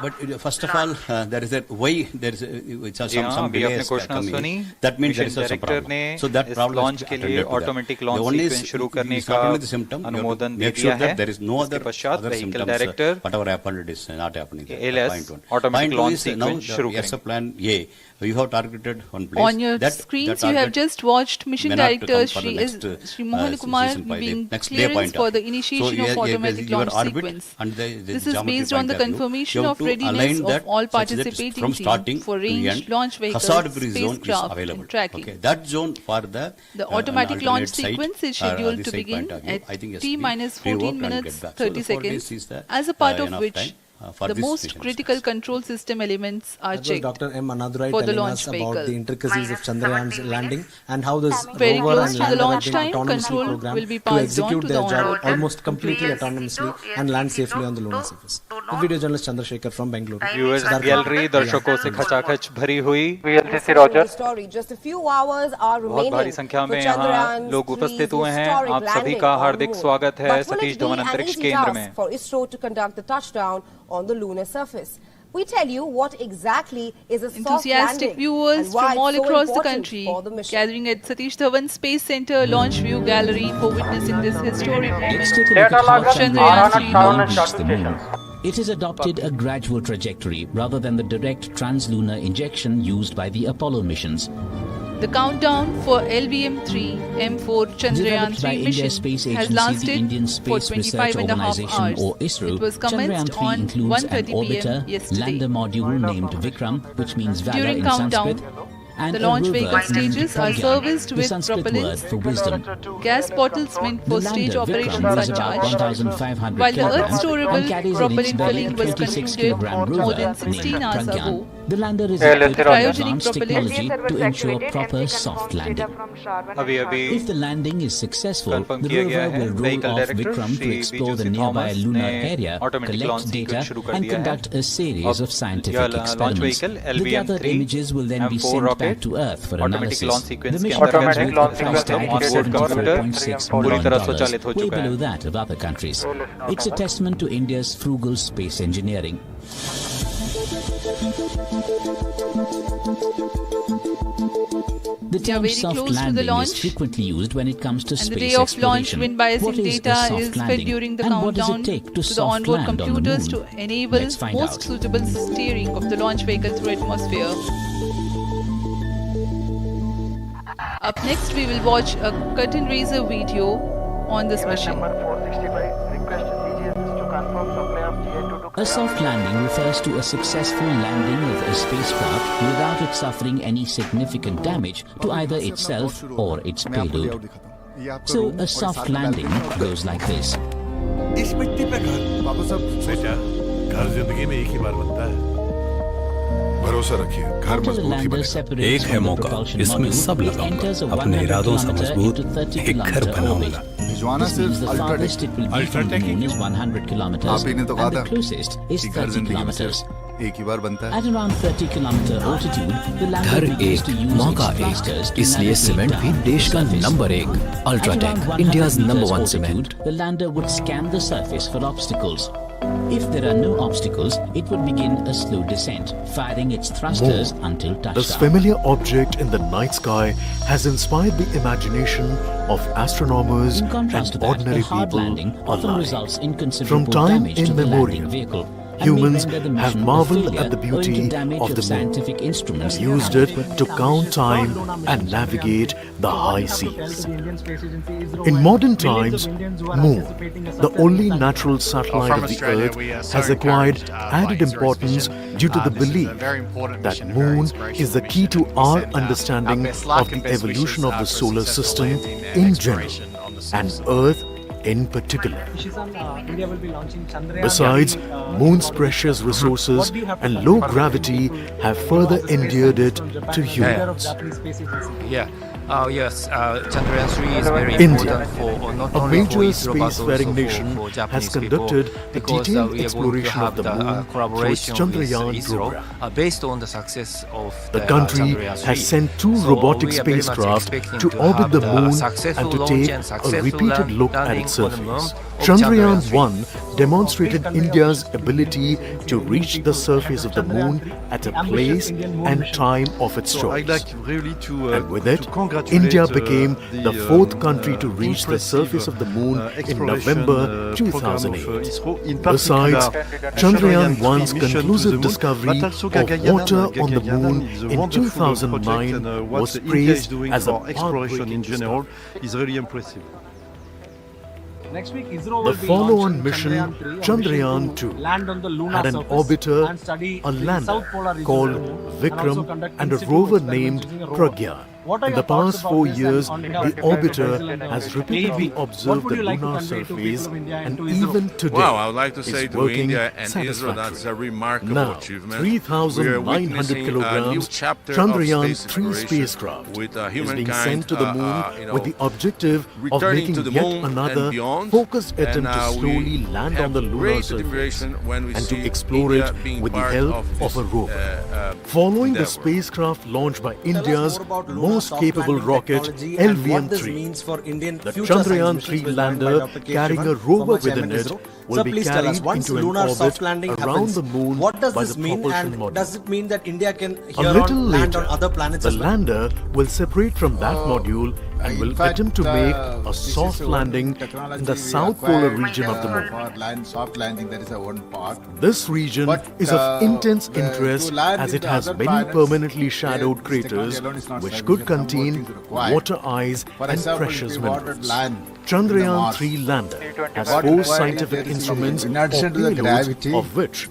But first of all, there is a why there is some delays coming. That means there is some problem. So that problem is attended to that. The one is not only the symptom. You have to make sure that there is no other symptoms. Whatever happened, it is not happening. Point one. Point two is now yes, a plan A. You have targeted one place. On your screens, you have just watched Mission Director Sri Mohan Kumar giving clearance for the initiation of automatic launch sequence. This is based on the confirmation of readiness of all participating teams for range, launch vehicles, spacecraft and tracking. Okay, that zone for the automatic launch sequence is scheduled to begin at T-14 minutes 30 seconds, as a part of which the most critical control system elements are checked. Dr. M. Anadurai for the telling launch us about vehicle. the intricacies of Chandrayaan's landing and how this Very rover close and to the lander launch have been time, autonomously control programmed will be to passed on execute to their the job onboard almost completely autonomously and land safely on the lunar surface. The video journalist Chandrasekhar from Bengaluru. Viewers gallery दर्शकों से खचाखच भरी हुई VLCC Roger. Just a few hours are बहुत remaining भारी संख्या में for यहाँ Chandrayaan's लोग उपस्थित three हुए हैं। historic आप सभी landing का on हार्दिक moon. स्वागत है But will Satish it be Dhawan an अंतरिक्ष easy केंद्र task में। for ISRO to conduct the touchdown on the lunar surface? We tell you what exactly is a soft Enthusiastic landing viewers and why from all it's so across the important country for the mission. gathering at Satish Dhawan Space Center Launch View Gallery for witnessing this historic Let's moment. take a look at how Chandrayaan Chandrayaan 3 reached the moon. It has adopted a gradual trajectory rather than the direct translunar injection used by the Apollo missions. The countdown for LVM-3 M4 Chandrayaan Developed by 3 India's mission space has agency, the lasted Indian for Space Research 25 and a half Organization hours. or ISRO, It was Chandrayaan commenced 3 on includes an 1:30 orbiter, p.m. yesterday. lander module named Vikram, which means valor During in countdown, Sanskrit, and the a launch rover vehicle named stages are Pragyan, serviced the with Sanskrit word propellants. for wisdom. Gas bottles meant for The stage lander operations Vikram are weighs about charged, 1,500 while the Earth kilograms storable and carries in its propellant belly filling a was 26 concluded kilogram more rover than 16 named hours Pragyan. ago. The lander is VLCC equipped with Roger. advanced technology to ensure proper soft landing. अभी If the landing is successful, Confirm the किया गया rover है। will roll Vehicle off Director Vikram to Shri explore the BGC nearby Thomas lunar ने area, automatic launch collect data, sequence शुरू कर and दिया है। conduct a series of scientific यह launch experiments. vehicle The gathered LVM-3 images will then be M4 sent rocket back to Earth for automatic analysis. launch sequence The के mission अंतर्गत comes with a price system tag of onboard $74.6 पूरी तरह million, स्वचालित हो way चुका है। below that of other countries. It's a testament to India's frugal space engineering. The term very soft close to the landing launch, is frequently used when it comes to and the space day of launch exploration. wind biasing What is a data soft is fed landing? during the And what does countdown it take to the soft onboard land on the computers moon? to enable Let's find most out. suitable steering of the launch vehicle through atmosphere. Up next, we will watch a curtain raiser video on this mission. A soft landing refers to a successful landing of a spacecraft without it suffering any significant damage to either itself or its payload. So a soft landing goes like this. इस मिट्टी पे घर बाबू साहब बेटा घर जिंदगी में एक ही बार बनता है भरोसा रखिए घर After the मजबूत ही lander बनेगा separates एक है from the मौका, propulsion इसमें module, सब it लगाऊंगा। enters a अपने 100 इरादों से kilometer मजबूत into 30 एक घर kilometer बनाऊंगा। orbit. भिजवाना This means सिर्फ the farthest it will be from the moon is 100 kilometers आप ही ने तो कहा and the था closest is कि घर 30 जिंदगी में kilometers. सिर्फ एक ही बार बनता है At around 30 kilometer altitude, the lander घर begins एक to use मौका its thrusters एक to इसलिए navigate सीमेंट down भी to देश the का surface. नंबर एक At UltraTech around 100 India's meters number one altitude, cement the lander would scan the surface for obstacles. If there are no obstacles, it would begin a slow descent, firing its thrusters until This touchdown. familiar object in the night sky has inspired the imagination of astronomers In contrast to and that, ordinary a hard people landing often alike. results in considerable From time damage to the immemorial, landing vehicle. and humans may render the have mission a marveled failure at the owing to beauty damage of the moon, scientific instruments used it to count time and navigate the high seas. In modern times, Moon, the only natural satellite of the Earth, has acquired added importance due to the belief that Moon is the key to our understanding of the evolution of the solar system in general and Earth in particular. Besides, Moon's precious resources and low gravity have further endeared it to humans. Yeah, Yes, Chandrayaan 3 is very India, important for not a only for major ISRO but also spacefaring nation, for has Japanese conducted people, a because detailed we are going to exploration have of the the moon through its collaboration with Chandrayaan ISRO program. based on the success of The country Chandrayaan 3. has sent two So robotic we are very much spacecraft expecting to to orbit have the the moon successful and to launch take and a successful repeated look at landing its on the moon surface. of Chandrayaan Chandrayaan 1 demonstrated India's ability to reach the surface of the moon at a place and time of its So I'd choice. like really to And with it, to congratulate, India became the fourth country to reach the impressive, surface of the moon in exploration, November program of, 2008. ISRO, in Besides, particular, Chandrayaan 3 1's mission to the conclusive moon, discovery but also of Gaganyaan. water on the Gaganyaan moon is a in wonderful 2009 project, and what was India is praised doing as a for exploration in pathbreaking general is really impressive. Next week, ISRO The will be follow-on launching mission, Chandrayaan 3, Chandrayaan 2, land on the lunar had an surface orbiter, and study a the south polar lander region called of the moon, and also Vikram, conduct and a in situ rover experiments named using a rover. Pragyan. What are In your the thoughts past about 4 this years, and the India orbiter and has repeatedly what observed would the you like to lunar convey to surface, people of India and and to ISRO? even today Well, I would like to say is to working India and Israel, that's a satisfactorily. remarkable Now, achievement. We are 3,900 witnessing a new kilograms chapter of Chandrayaan space 3 exploration spacecraft with is being humankind, sent to the moon with the objective of returning making to the yet moon another and beyond. focused And, attempt to we slowly land have on the lunar great surface admiration when we and to see explore India it being with the part help of of a this, rover. Following the endeavor. spacecraft launched by Tell us India's more about lunar most soft capable landing rocket, technology and what this LVM-3. means for Indian The future science Chandrayaan missions 3 will join by lander Dr. K. carrying Shivan a rover from our within chairman it ISRO. will Sir, be please tell us, carried once into an lunar orbit soft landing around happens, the moon what does by this the mean, propulsion and module. does it mean that India can A here little on land later, on other planets the as well? lander will separate from that module and will attempt to make a soft landing in the south polar region of the moon. For soft landing, there is a one part. This region is of intense interest as it has many permanently shadowed craters which could contain water ice and precious minerals. Chandrayaan 3 lander has 4 scientific instruments or payloads, of which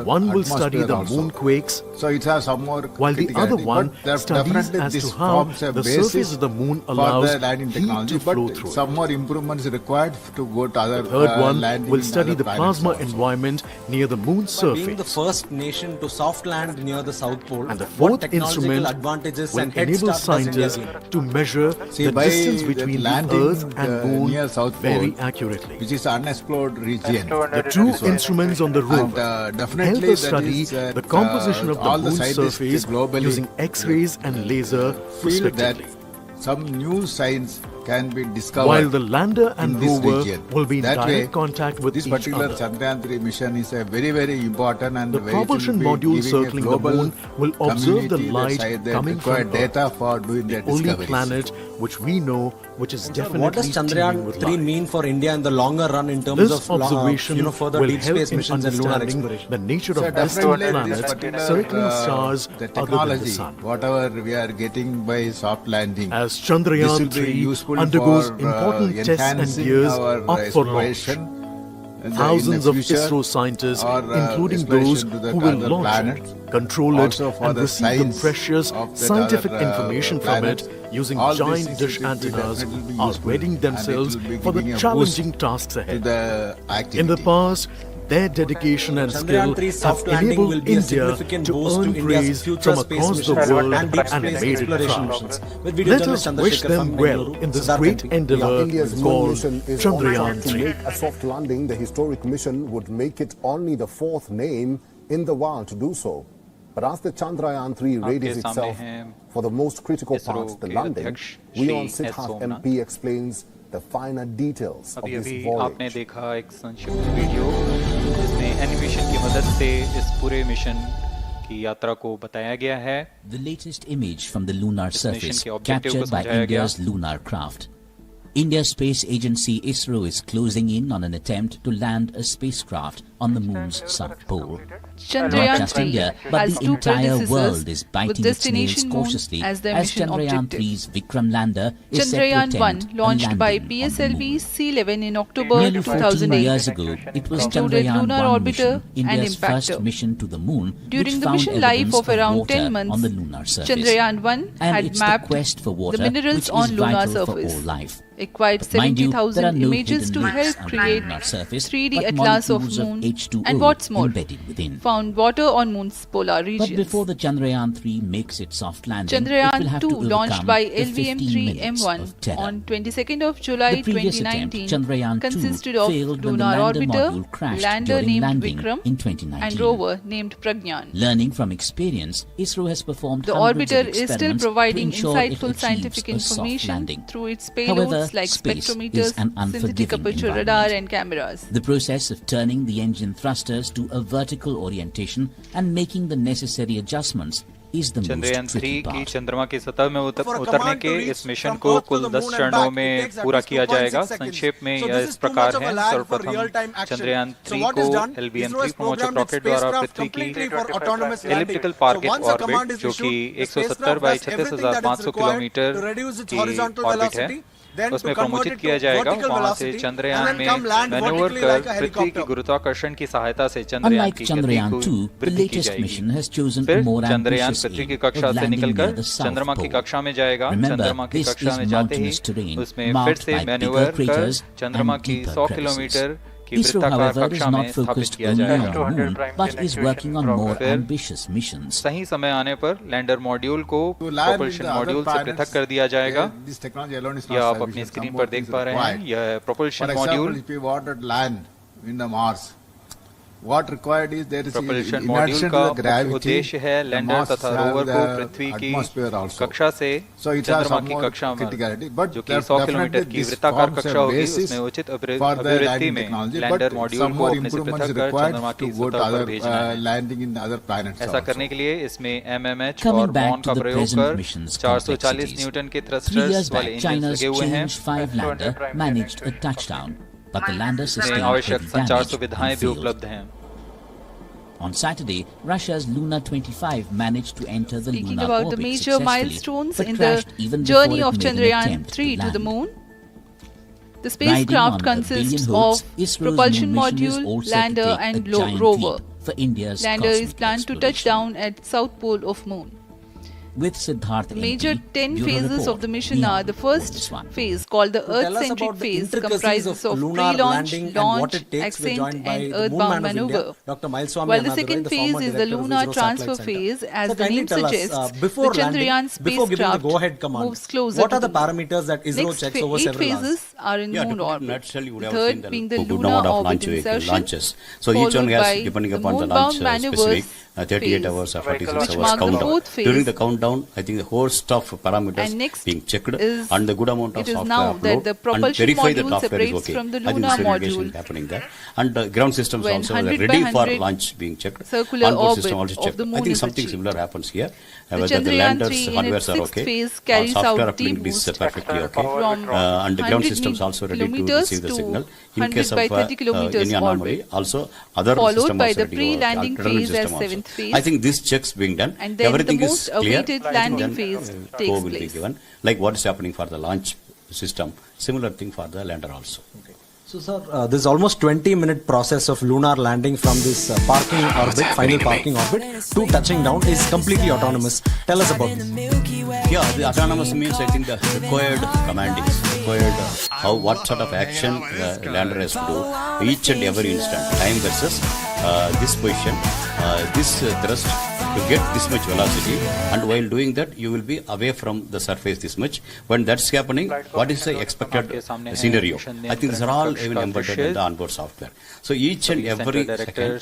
one will study the moonquakes, So it has some more while the other criticality, one but studies definitely as this to how forms a the basis surface of the moon for allows the landing heat technology, to flow but through it. some more improvements required to go to other The third one landing will in study other the planets plasma also. environment near the moon's By being the surface. first nation to soft land near the South Pole, And the what fourth technological instrument advantages will and head enable start does India scientists gain? to measure See, the by distance the between the landing, Earth and Moon near South very Pole, accurately. which is unexplored region. The two instruments on the rover help definitely us study that the composition of the all the moon's scientists surface globally using X-rays and laser feel that respectively. some new science can be discovered. While the lander and in this rover region. will be in That direct way, contact with this each particular other. Chandrayaan 3 mission is a very, very important and The very propulsion will be module giving a circling the global moon will observe the community light that coming require from data Earth, for doing their the only discoveries. planet which we know which is definitely What does teeming Chandrayaan with 3 life. mean for India in the longer run in terms This of observation further will deep help space in missions and lunar understanding exploration? the nature So of distant definitely this planets particular, circling stars the other than the technology, sun. whatever we are getting by soft landing, As this will Chandrayaan be 3 useful undergoes for, important tests and enhancing years our up for launch, exploration thousands in of the future, ISRO scientists, or, including exploration those to the who will other launch planets, it, control it, also for and the receive the science precious of that scientific other, information from planets. it using All giant these dish will be antennas, definitely are useful, readying and it themselves will be for giving the a challenging boost tasks to ahead. the activity. In the past, their dedication and skill Chandrayaan 3 have soft landing enabled will be a India significant to boost to earn India's praise future from space across the missions world and deep and space made it exploration proud. missions. With video Let journalist us wish Chandrasekhar them from well Bengaluru, in this Siddharth great MP. endeavor India's moon called mission is Chandrayaan to 3. make a soft landing. The historic mission would make it only the 4th name in the world to do so. But as the Chandrayaan 3 readies itself for the most critical part, the landing, Weon Siddharth MP explains the finer details of this अभी voyage. आपने देखा एक संक्षिप्त video जिसमें animation की मदद से इस पूरे मिशन की यात्रा को बताया गया है. The latest image from the lunar इस मिशन surface के ऑब्जेक्टिव को captured by समझाया गया. India's lunar craft. India's space agency ISRO is closing in on an attempt to land a spacecraft on the moon's south pole. Chandrayaan Not just 3 India, but has the two entire predecessors world is with biting its nails destination moon cautiously as their as mission Chandrayaan objective. 3's Vikram lander is set to Chandrayaan attempt 1, a launched by landing on the PSLV moon. C-11 in October Nearly 14 2008, years ago, it was included Chandrayaan lunar 1 orbiter mission, and India's first impactor. mission to the moon, During which the found mission life evidence of around water 10 months, on the lunar surface. Chandrayaan 1 And had it's the mapped quest for water the minerals which on is lunar vital surface. for all life. acquired Mind you, there are 70,000 no images hidden to leaks help on the create lunar surface, 3D but atlas of molecules moon, H2O and what's more, embedded within. found water on moon's polar regions. But before the Chandrayaan 3 makes its soft landing, it will Chandrayaan have 2 to launched overcome by the 15 minutes LVM-3 of M1 terror. on 22nd of July The previous attempt, 2019 Chandrayaan 2, consisted of failed when the lunar lander orbiter, module crashed lander during named landing Vikram, in 2019. and rover named Pragyan. Learning from experience, ISRO has performed The hundreds orbiter of is still experiments providing to ensure it insightful achieves scientific a soft information landing. through its However, payloads like space spectrometers, is an synthetic unforgiving aperture radar, environment. and cameras. The process of turning the engine thrusters to a vertical orientation and making the necessary adjustments is the Chandrayaan most 3 tricky की part. चंद्रमा की सतह में उतरने के इस mission को कुल 10 चरणों में पूरा किया जाएगा। संक्षेप में यह इस प्रकार है। सर्वप्रथम चंद्रयान 3 को LVM-3 प्रमोचक रॉकेट द्वारा पृथ्वी की एलिप्टिकल टारगेट ऑर्बिट, जो कि 170 बाई 36,500 किलोमीटर की ऑर्बिट है, उसमें प्रमोचित किया जाएगा। वहां से चंद्रयान में मैन्यूवर कर पृथ्वी की गुरुत्वाकर्षण की सहायता से चंद्रयान की गति को वृद्धि की जाएगी। फिर चंद्रयान पृथ्वी की कक्षा से निकलकर चंद्रमा की कक्षा में जाएगा। चंद्रमा की कक्षा में जाते ही उसमें फिर से मैन्यूवर कर चंद्रमा की 100 kilometre ISRO, however, is not focused only on the moon, but is working on more ambitious missions. सही समय आने पर लैंडर मॉड्यूल को प्रोपल्शन मॉड्यूल से पृथक कर दिया जाएगा। यह आप अपनी स्क्रीन पर देख पा रहे हैं। यह propulsion module What required is there is propulsion module का उद्देश्य है लैंडर तथा रोवर को पृथ्वी की कक्षा से चंद्रमा की कक्षा में, जो कि 100 किलोमीटर की वृत्ताकार कक्षा होगी, उसमें उचित अभिवृद्धि में लैंडर मॉड्यूल को अपने से पृथक कर चंद्रमा की सतह पर भेजना है। ऐसा करने के लिए इसमें MMH और बॉन का प्रयोग कर 440 न्यूटन के थ्रस्टर्स वाले इंजन लगे हुए हैं। But the lander system आवश्यक संचार सुविधाएं भी उपलब्ध हैं। On Saturday, Russia's Luna 25 managed to enter the Speaking lunar about orbit the major milestones but in crashed the even journey before of it made an Chandrayaan attempt 3 to the land. moon, the Riding spacecraft on the consists billion hopes, of ISRO's propulsion moon mission is module, also lander, to take and a giant rover. leap for India's Lander is cosmic planned to touch exploration. down at south pole of moon. With Siddharth The major MP, 10 Bureau phases Report, of the mission Beyond are: the first Botswana. phase, called the Tell us Earth-centric about the phase, intricacies comprises of lunar pre-launch, landing and launch, what it takes. We're ascent, joined by and the moon earthbound man of maneuver. India, Dr. Mileswamy While the Annadurai, second the phase former is the director of lunar ISRO transfer Satellite Center. phase, as So the kindly name tell us, suggests. before The Chandrayaan landing, before giving the spacecraft go-ahead command, moves closer what are to the moon. parameters that ISRO Next checks over 8 several phases hours? are in moon to put orbit. nutshell, you would The have third seen being the good lunar number of orbit launch vehicle insertion, launches. So each one followed has, by depending the upon the moonbound launch maneuvers specific, 38 phase, hours or 46 which hours mark the countdown. fourth phase. During the countdown, I think the host of parameters And next being checked is, and the good amount of it is software now that upload the and propulsion verify that module software is separates okay. from the I think lunar this verification module. is happening there. And ground systems When also are 100 by ready for 100 launch being checked. circular Onboard system orbit also of checked. the moon I think is something achieved. similar happens here. The Whether the Chandrayaan landers 3 in hardware its are sixth okay, phase carries software out uplink is D-boost perfectly okay, from and the ground 100 systems also ready to kilometers receive the to signal. In 100 case of by 30 kilometers any anomaly, orbit. also other Followed system by also the ready, pre-landing alternate phase system as also. seventh phase. I think this checks being done. And then Everything the is most clear. awaited landing Then, phase go takes will be place. given. Like what is happening for the launch system. Similar thing for the lander also. Okay. So, sir, this almost 20-minute process of lunar landing from this parking orbit, final parking orbit, to touching down is completely autonomous. Tell us about this. Yeah, the autonomous means I think the required commandings, required what sort of action the lander has to do each and every instant, time versus this position, this thrust to get this much velocity, and while doing that you will be away from the surface this much. When that's happening, what is the expected scenario? I think these are all even embedded in the onboard software. So each and every second,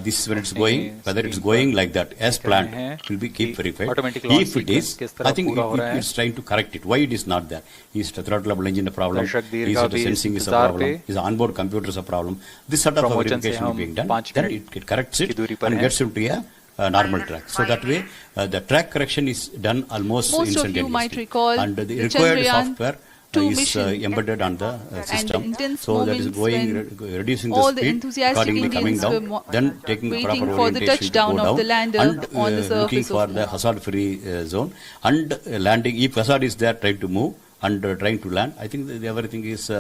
this is when it's going, whether it's going like that as planned, it will be keep verified. If it is, I think it is trying to correct it. Why it is not there? Is the throttlable engine a problem? Is the sensing is a problem? Is the onboard computers a problem? This sort of verification is being done. Then it corrects it and gets into a normal track. So that way, the track correction is done almost instantaneously. Most of you might recall and the required Chandrayaan software is embedded on the system. So that is going, reducing the speed, accordingly coming down, then taking proper for the orientation to touchdown go of down, the lander and on the surface looking for of the hazard-free zone, and landing. If hazard is there, trying to move and trying to land. I think everything is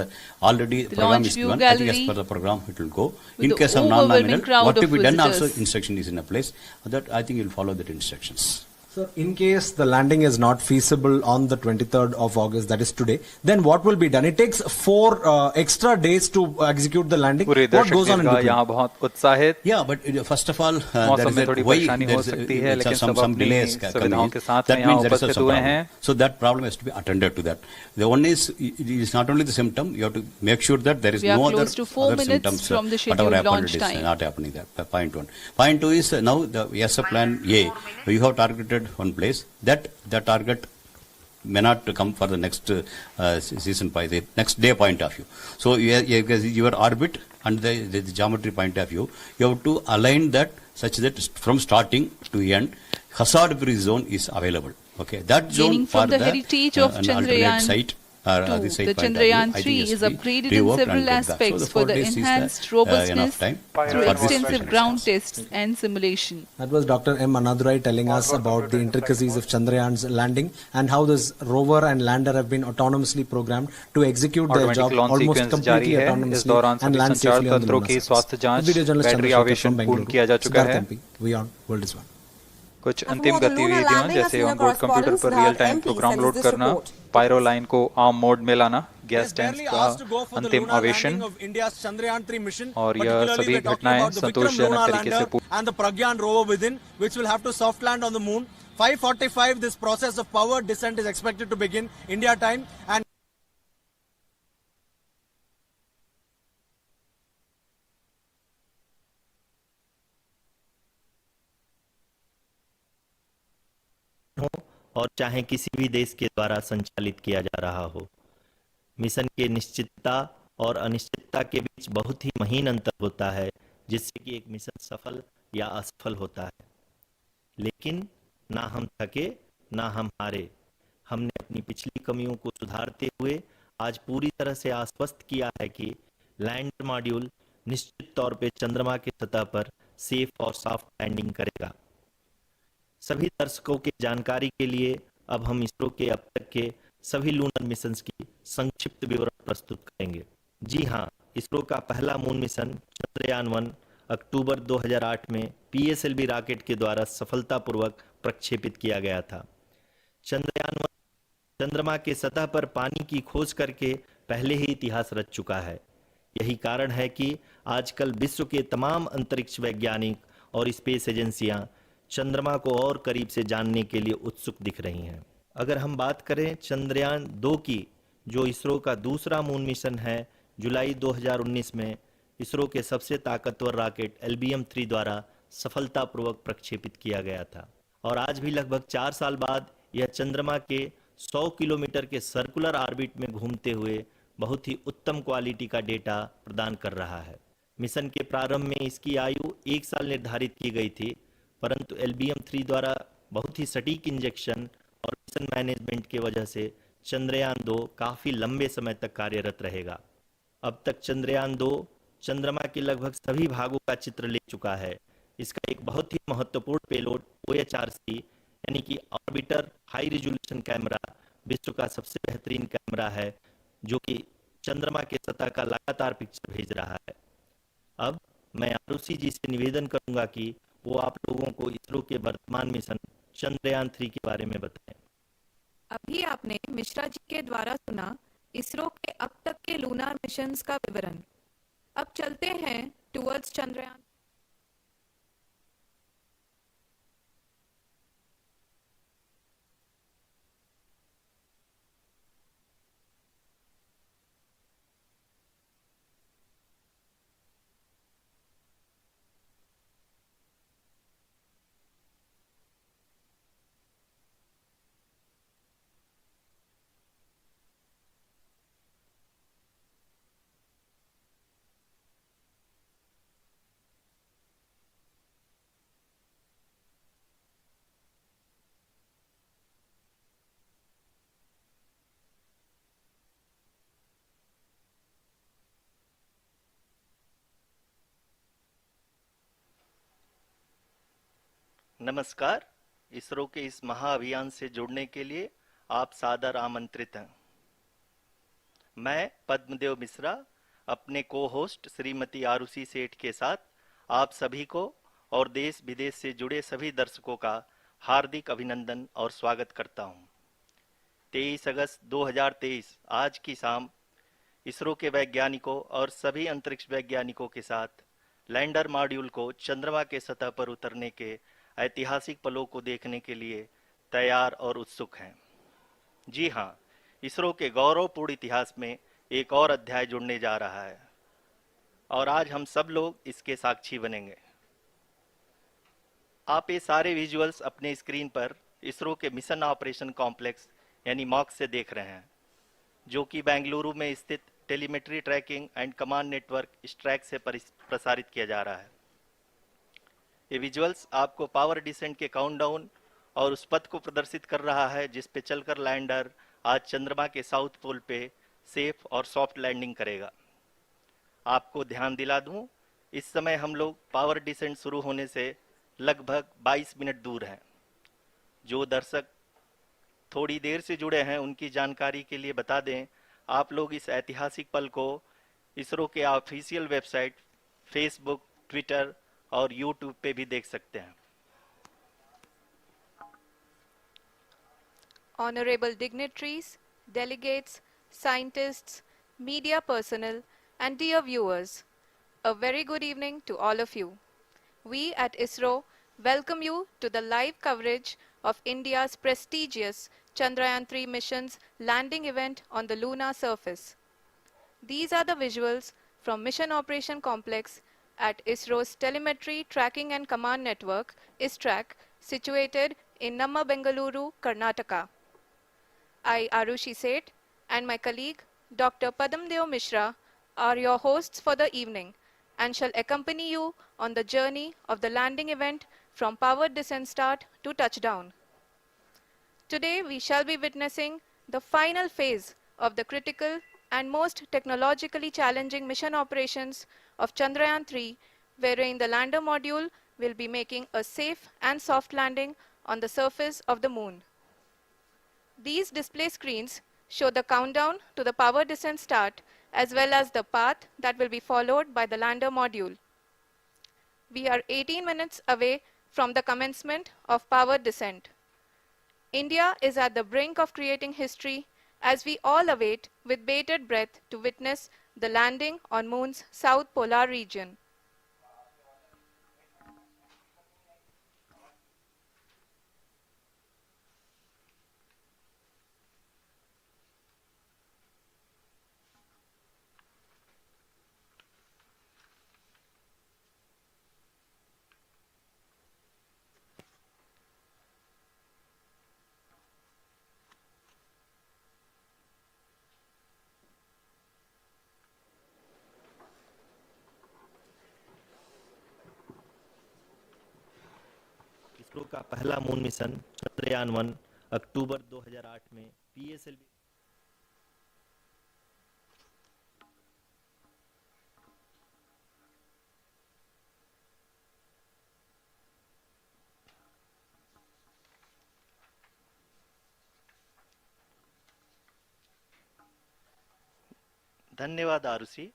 already the program is given. I think as per the program it will go. In case of non-nominal, what to be done also instruction is in a place. That I think you'll follow that instructions. So, in case the landing is not feasible on the 23rd of August, that is today, then what will be done? It takes 4 extra days to execute the landing. What goes on in between? यहाँ बहुत उत्साहित Yeah, but first of all, मौसम में थोड़ी परेशानी हो सकती है, लेकिन सब अपनी सुविधाओं के साथ में यहाँ उपस्थित हुए हैं. So that problem has to be attended to that. The one is, it is not only the symptom, you have to make sure that there is no other symptoms. From the scheduled launch time. Not happening there. Point one. Point two is now the ESA plan A. You have targeted one place that the target may not come for the next season by the next day point of view. So your orbit and the geometry point of view, you have to align that such that from starting to end, hazard free zone is available. Okay, that zone from for the heritage of Chandrayaan site. The Chandrayaan 3 is upgraded in several aspects for the enhanced robustness through extensive ground tests and simulation. That was Dr. M. Anadurai telling us about the intricacies of Chandrayaan's landing and how this rover and lander have been autonomously programmed to execute their job almost completely autonomously and land safely on the lunar surface. Video journalist Chandrayaan from Bengaluru. Siddharth MP, We On, World is One. कुछ अंतिम गतिविधियां जैसे onboard computer पर real time program load करना, pyro line को arm mode में लाना, gas tank का अंतिम आवेशन और यह सभी घटनाएं संतोषजनक तरीके से and the Pragyan rover within, which will have to soft land on the moon. 5:45 this process of power descent is expected to begin India time, and और चाहे किसी भी देश के द्वारा संचालित किया जा रहा हो, मिशन के निश्चितता और अनिश्चितता के बीच बहुत ही महीन अंतर होता है, जिससे कि एक मिशन सफल या असफल होता है. लेकिन ना हम थके ना हम हारे. हमने अपनी पिछली कमियों को सुधारते हुए आज पूरी तरह से आश्वस्त किया है कि लैंडर मॉड्यूल निश्चित तौर पे चंद्रमा की सतह पर सेफ और सॉफ्ट लैंडिंग करेगा. सभी दर्शकों की जानकारी के लिए अब हम इसरो के अब तक के सभी लूनर मिशंस की संक्षिप्त विवरण प्रस्तुत करेंगे. जी हां, इसरो का पहला मून मिशन चंद्रयान 1 अक्टूबर 2008 में पीएसएलवी रॉकेट के द्वारा सफलतापूर्वक प्रक्षेपित किया गया था. चंद्रयान 1 चंद्रमा के सतह पर पानी की खोज करके पहले ही इतिहास रच चुका है. यही कारण है कि आजकल विश्व के तमाम अंतरिक्ष वैज्ञानिक और स्पेस एजेंसियां चंद्रमा को और करीब से जानने के लिए उत्सुक दिख रही हैं. अगर हम बात करें चंद्रयान 2 की, जो इसरो का दूसरा मून मिशन है, जुलाई 2019 में इसरो के सबसे ताकतवर रॉकेट LBM-3 द्वारा सफलतापूर्वक प्रक्षेपित किया गया था. और आज भी लगभग 4 साल बाद यह चंद्रमा के 100 किलोमीटर के सर्कुलर ऑर्बिट में घूमते हुए बहुत ही उत्तम क्वालिटी का डेटा प्रदान कर रहा है. मिशन के प्रारंभ में इसकी आयु 1 साल निर्धारित की गई थी, परंतु LBM-3 द्वारा बहुत ही सटीक इंजेक्शन और मिशन मैनेजमेंट की वजह से चंद्रयान 2 काफी लंबे समय तक कार्यरत रहेगा. अब तक चंद्रयान 2 चंद्रमा के लगभग सभी भागों का चित्र ले चुका है. इसका एक बहुत ही महत्वपूर्ण पेलोड OHRC यानी कि ऑर्बिटर हाई रिजोल्यूशन कैमरा विश्व का सबसे बेहतरीन कैमरा है, जो कि चंद्रमा के सतह का लगातार पिक्चर भेज रहा है. अब मैं आरुषि जी से निवेदन करूंगा कि वो आप लोगों को इसरो के वर्तमान मिशन चंद्रयान 3 के बारे में बताएं. अभी आपने मिश्रा जी के द्वारा सुना इसरो के अब तक के लूनार मिशंस का विवरण. अब चलते हैं टुवर्ड्स चंद्रयान. नमस्कार. इसरो के इस महाअभियान से जुड़ने के लिए आप सादर आमंत्रित हैं. मैं पद्मदेव मिश्रा अपने को होस्ट श्रीमती आरुषि सेठ के साथ आप सभी को और देश विदेश से जुड़े सभी दर्शकों का हार्दिक अभिनंदन और स्वागत करता हूं। 23 अगस्त 2023 आज की शाम इसरो के वैज्ञानिकों और सभी अंतरिक्ष वैज्ञानिकों के साथ लैंडर मॉड्यूल को चंद्रमा के सतह पर उतरने के ऐतिहासिक पलों को देखने के लिए तैयार और उत्सुक हैं। जी हां, इसरो के गौरवपूर्ण इतिहास में एक और अध्याय जुड़ने जा रहा है और आज हम सब लोग इसके साक्षी बनेंगे। आप ये सारे विजुअल्स अपने स्क्रीन पर इसरो के मिशन ऑपरेशन कॉम्प्लेक्स यानी मॉक से देख रहे हैं, जो कि बेंगलुरु में स्थित telemetry tracking and command network इस ट्रैक से प्रसारित किया जा रहा है। ये विजुअल्स आपको पावर डिसेंट के काउंटडाउन और उस पथ को प्रदर्शित कर रहा है जिस पे चलकर लैंडर आज चंद्रमा के साउथ पोल पे सेफ और सॉफ्ट लैंडिंग करेगा। आपको ध्यान दिला दूं, इस समय हम लोग पावर डिसेंट शुरू होने से लगभग 22 मिनट दूर हैं। जो दर्शक थोड़ी देर से जुड़े हैं उनकी जानकारी के लिए बता दें, आप लोग इस ऐतिहासिक पल को इसरो के ऑफिशियल वेबसाइट, फेसबुक, ट्विटर और यूट्यूब पे भी देख सकते हैं। Honorable dignitaries, delegates, scientists, media personnel, and dear viewers, a very good evening to all of you. We at ISRO welcome you to the live coverage of India's prestigious Chandrayaan-3 mission's landing event on the lunar surface. These are the visuals from Mission Operation Complex at ISRO's Telemetry Tracking and Command Network, ISTRAC, situated in Namma, Bengaluru, Karnataka. I, Arushi Seth, and my colleague, Dr. Padamdeo Mishra, are your hosts for the evening and shall accompany you on the journey of the landing event from powered descent start to touchdown. Today, we shall be witnessing the final phase of the critical and most technologically challenging mission operations of Chandrayaan-3, wherein the lander module will be making a safe and soft landing on the surface of the moon. These display screens show the countdown to the power descent start as well as the path that will be followed by the lander module. We are 18 minutes away from the commencement of power descent. India is at the brink of creating history as we all await with bated breath to witness the landing on Moon's south polar region. ISRO का पहला moon mission Chandrayaan one अक्टूबर 2008 में PSLV धन्यवाद आरुषि।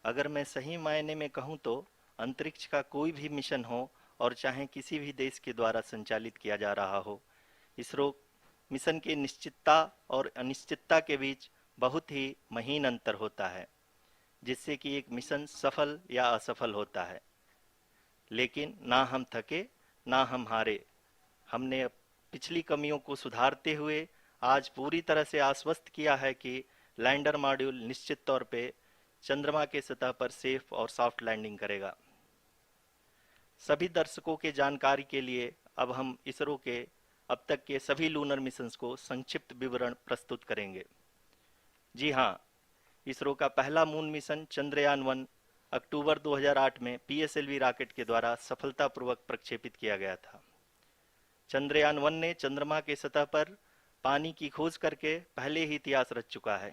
अगर मैं सही मायने में कहूं तो अंतरिक्ष का कोई भी मिशन हो और चाहे किसी भी देश के द्वारा संचालित किया जा रहा हो, इसरो मिशन की निश्चितता और अनिश्चितता के बीच बहुत ही महीन अंतर होता है, जिससे कि एक मिशन सफल या असफल होता है। लेकिन ना हम थके ना हम हारे। हमने पिछली कमियों को सुधारते हुए आज पूरी तरह से आश्वस्त किया है कि लैंडर मॉड्यूल निश्चित तौर पे चंद्रमा के सतह पर सेफ और सॉफ्ट लैंडिंग करेगा। सभी दर्शकों के जानकारी के लिए अब हम इसरो के अब तक के सभी लूनर मिशंस को संक्षिप्त विवरण प्रस्तुत करेंगे। जी हां, इसरो का पहला मून मिशन चंद्रयान-1 अक्टूबर 2008 में पीएसएलवी रॉकेट के द्वारा सफलतापूर्वक प्रक्षेपित किया गया था। चंद्रयान-1 ने चंद्रमा के सतह पर पानी की खोज करके पहले ही इतिहास रच चुका है।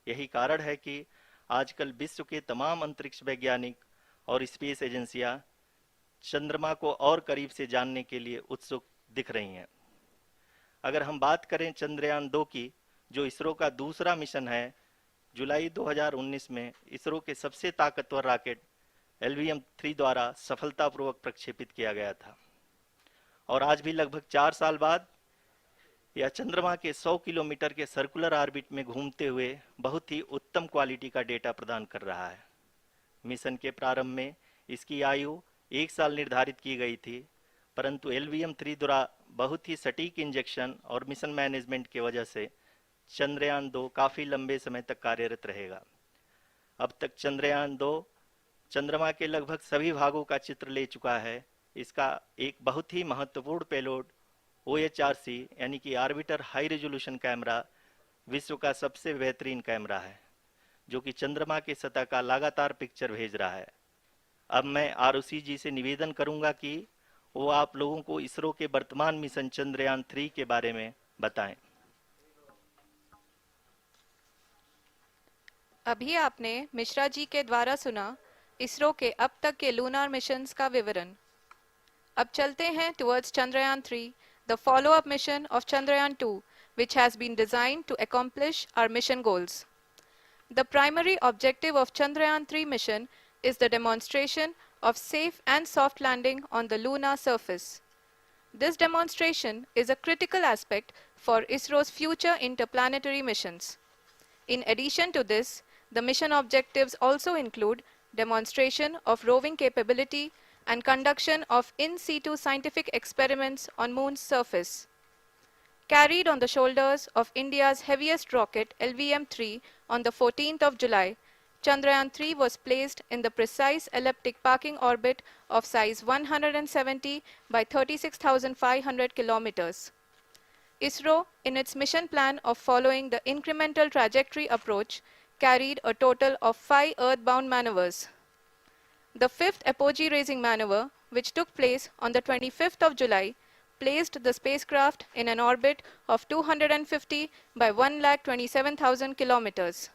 यही कारण है कि आजकल विश्व के तमाम अंतरिक्ष वैज्ञानिक और स्पेस एजेंसियां चंद्रमा को और करीब से जानने के लिए उत्सुक दिख रही हैं। अगर हम बात करें चंद्रयान-2 की, जो इसरो का दूसरा मिशन है, जुलाई 2019 में इसरो के सबसे ताकतवर रॉकेट LVM-3 द्वारा सफलतापूर्वक प्रक्षेपित किया गया था और आज भी लगभग 4 साल बाद यह चंद्रमा के 100 किलोमीटर के सर्कुलर ऑर्बिट में घूमते हुए बहुत ही उत्तम क्वालिटी का डेटा प्रदान कर रहा है। मिशन के प्रारंभ में इसकी आयु 1 साल निर्धारित की गई थी, परंतु LVM-3 द्वारा बहुत ही सटीक इंजेक्शन और मिशन मैनेजमेंट की वजह से चंद्रयान 2 काफी लंबे समय तक कार्यरत रहेगा। अब तक चंद्रयान 2 चंद्रमा के लगभग सभी भागों का चित्र ले चुका है। इसका एक बहुत ही महत्वपूर्ण पेलोड OHRC यानी कि ऑर्बिटर हाई रेजोल्यूशन कैमरा विश्व का सबसे बेहतरीन कैमरा है, जो कि चंद्रमा की सतह का लगातार पिक्चर भेज रहा है। अब मैं ROC जी से निवेदन करूंगा कि वो आप लोगों को इसरो के वर्तमान मिशन चंद्रयान 3 के बारे में बताएं। अभी आपने मिश्रा जी के द्वारा सुना इसरो के अब तक के लूनार मिशंस का विवरण। अब चलते हैं towards Chandrayaan 3, the follow-up mission of Chandrayaan 2, which has been designed to accomplish our mission goals. The primary objective of Chandrayaan 3 mission is the demonstration of safe and soft landing on the lunar surface. This demonstration is a critical aspect for ISRO's future interplanetary missions. In addition to this, the mission objectives also include demonstration of roving capability and conduction of in situ scientific experiments on Moon's surface. Carried on the shoulders of India's heaviest rocket LVM-3 on the 14th of July, Chandrayaan 3 was placed in the precise elliptic parking orbit of size 170 by 36,500 kilometers. ISRO, in its mission plan of following the incremental trajectory approach, carried a total of 5 earthbound maneuvers. The fifth apogee-raising maneuver, which took place on the 25th of July, placed the spacecraft in an orbit of 250 by 1,27,000 kilometers.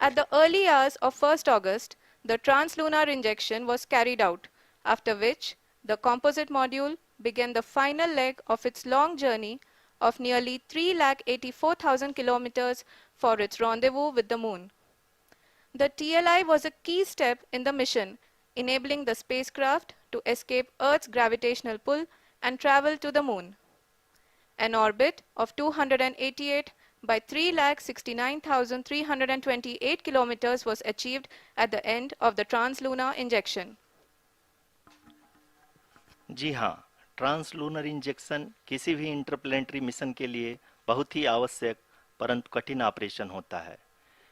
At the early hours of 1st August, the translunar injection was carried out, after which the composite module began the final leg of its long journey of nearly 3,84,000 kilometers for its rendezvous with the Moon. The TLI was a key step in the mission, enabling the spacecraft to escape Earth's gravitational pull and travel to the Moon. An orbit of 288 by 3,69,328 kilometers was achieved at the end of the translunar injection. जी हाँ, translunar injection किसी भी interplanetary mission के लिए बहुत ही आवश्यक परंतु कठिन operation होता है।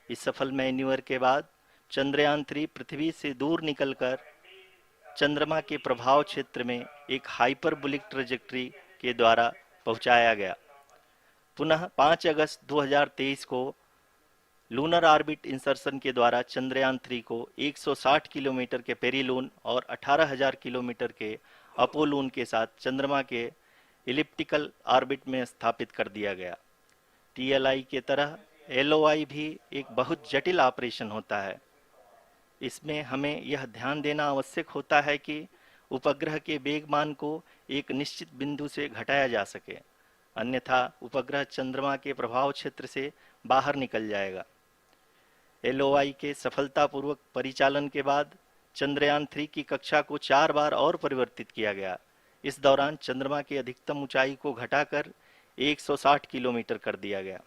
इस सफल मैन्यूवर के बाद चंद्रयान 3 पृथ्वी से दूर निकलकर चंद्रमा के प्रभाव क्षेत्र में एक हाइपरबोलिक ट्रेजेक्टरी के द्वारा पहुंचाया गया। पुनः 5 अगस्त 2023 को लूनर ऑर्बिट इंसर्शन के द्वारा चंद्रयान 3 को 160 किलोमीटर के पेरीलून और 18,000 किलोमीटर के अपोलून के साथ चंद्रमा के इलिप्टिकल ऑर्बिट में स्थापित कर दिया गया। TLI के तरह LOI भी एक बहुत जटिल ऑपरेशन होता है। इसमें हमें यह ध्यान देना आवश्यक होता है कि उपग्रह के वेगमान को एक निश्चित बिंदु से घटाया जा सके, अन्यथा उपग्रह चंद्रमा के प्रभाव क्षेत्र से बाहर निकल जाएगा। LOI के सफलतापूर्वक परिचालन के बाद चंद्रयान 3 की कक्षा को 4 बार और परिवर्तित किया गया। इस दौरान चंद्रमा की अधिकतम ऊंचाई को घटाकर 160 किलोमीटर कर दिया गया।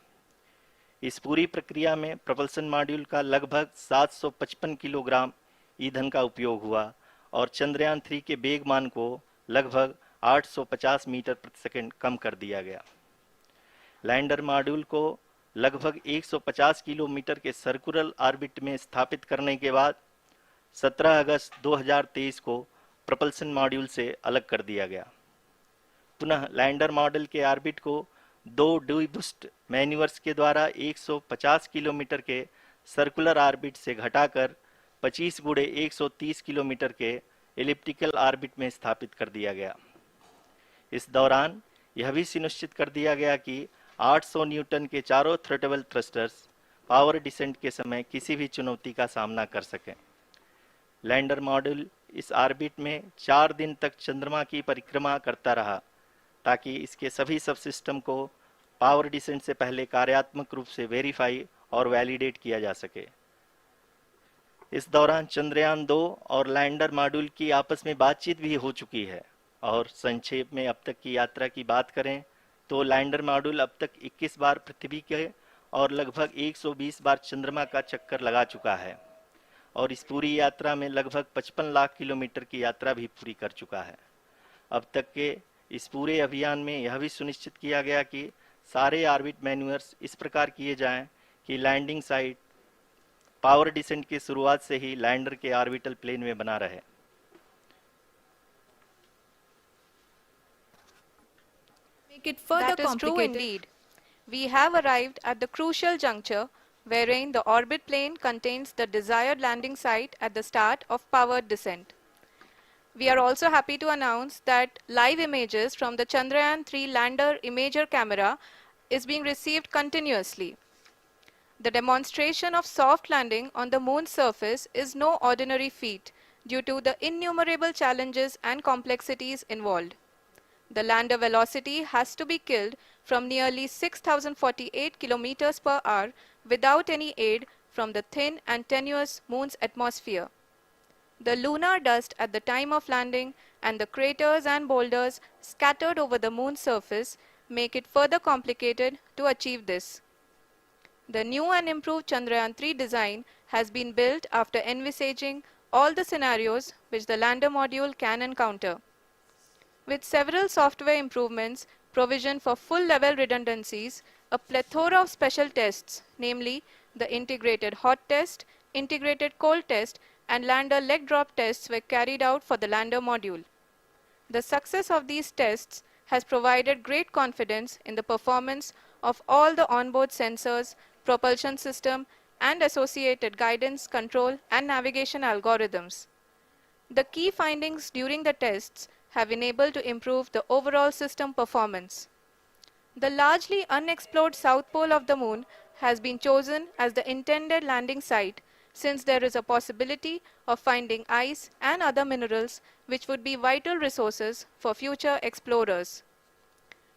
इस पूरी प्रक्रिया में प्रपल्सन मॉड्यूल का लगभग 755 किलोग्राम ईंधन का उपयोग हुआ और चंद्रयान 3 के वेगमान को लगभग 850 मीटर प्रति सेकंड कम कर दिया गया। लैंडर मॉड्यूल को लगभग 150 किलोमीटर के सर्कुलर ऑर्बिट में स्थापित करने के बाद 17 अगस्त 2023 को प्रपल्सन मॉड्यूल से अलग कर दिया गया। पुनः लैंडर मॉडल के ऑर्बिट को 2 डीबूस्ट मैन्यूवर्स के द्वारा 150 किलोमीटर के सर्कुलर ऑर्बिट से घटाकर 25 गुणे 130 किलोमीटर के एलिप्टिकल ऑर्बिट में स्थापित कर दिया गया। इस दौरान यह भी सुनिश्चित कर दिया गया कि 800 न्यूटन के चारों थ्रोटेबल थ्रस्टर्स पावर डिसेंट के समय किसी भी चुनौती का सामना कर सकें। लैंडर मॉड्यूल इस ऑर्बिट में 4 दिन तक चंद्रमा की परिक्रमा करता रहा ताकि इसके सभी सब सिस्टम को पावर डिसेंट से पहले कार्यात्मक रूप से वेरीफाई और वैलिडेट किया जा सके। इस दौरान चंद्रयान 2 और लैंडर मॉड्यूल की आपस में बातचीत भी हो चुकी है और संक्षेप में अब तक की यात्रा की बात करें तो लैंडर मॉड्यूल अब तक 21 बार पृथ्वी के और लगभग 120 बार चंद्रमा का चक्कर लगा चुका है और इस पूरी यात्रा में लगभग 55 लाख किलोमीटर की यात्रा भी पूरी कर चुका है। अब तक के इस पूरे अभियान में यह भी सुनिश्चित किया गया कि सारे ऑर्बिट मैन्यूअर्स इस प्रकार किए जाएं कि लैंडिंग साइट पावर डिसेंट की शुरुआत से ही लैंडर के ऑर्बिटल प्लेन में बना रहे। Make it further complicated. That is true indeed. We have arrived at the crucial juncture wherein the orbit plane contains the desired landing site at the start of powered descent. We are also happy to announce that live images from the Chandrayaan-3 lander imager camera is being received continuously. The demonstration of soft landing on the moon's surface is no ordinary feat due to the innumerable challenges and complexities involved. The lander velocity has to be killed from nearly 6,048 kilometers per hour without any aid from the thin and tenuous moon's atmosphere. The lunar dust at the time of landing and the craters and boulders scattered over the moon's surface make it further complicated to achieve this. The new and improved Chandrayaan-3 design has been built after envisaging all the scenarios which the lander module can encounter. With several software improvements, provision for full-level redundancies, a plethora of special tests, namely the integrated hot test, integrated cold test, and lander leg drop tests were carried out for the lander module. The success of these tests has provided great confidence in the performance of all the onboard sensors, propulsion system, and associated guidance, control, and navigation algorithms. The key findings during the tests have enabled to improve the overall system performance. The largely unexplored south pole of the moon has been chosen as the intended landing site since there is a possibility of finding ice and other minerals which would be vital resources for future explorers.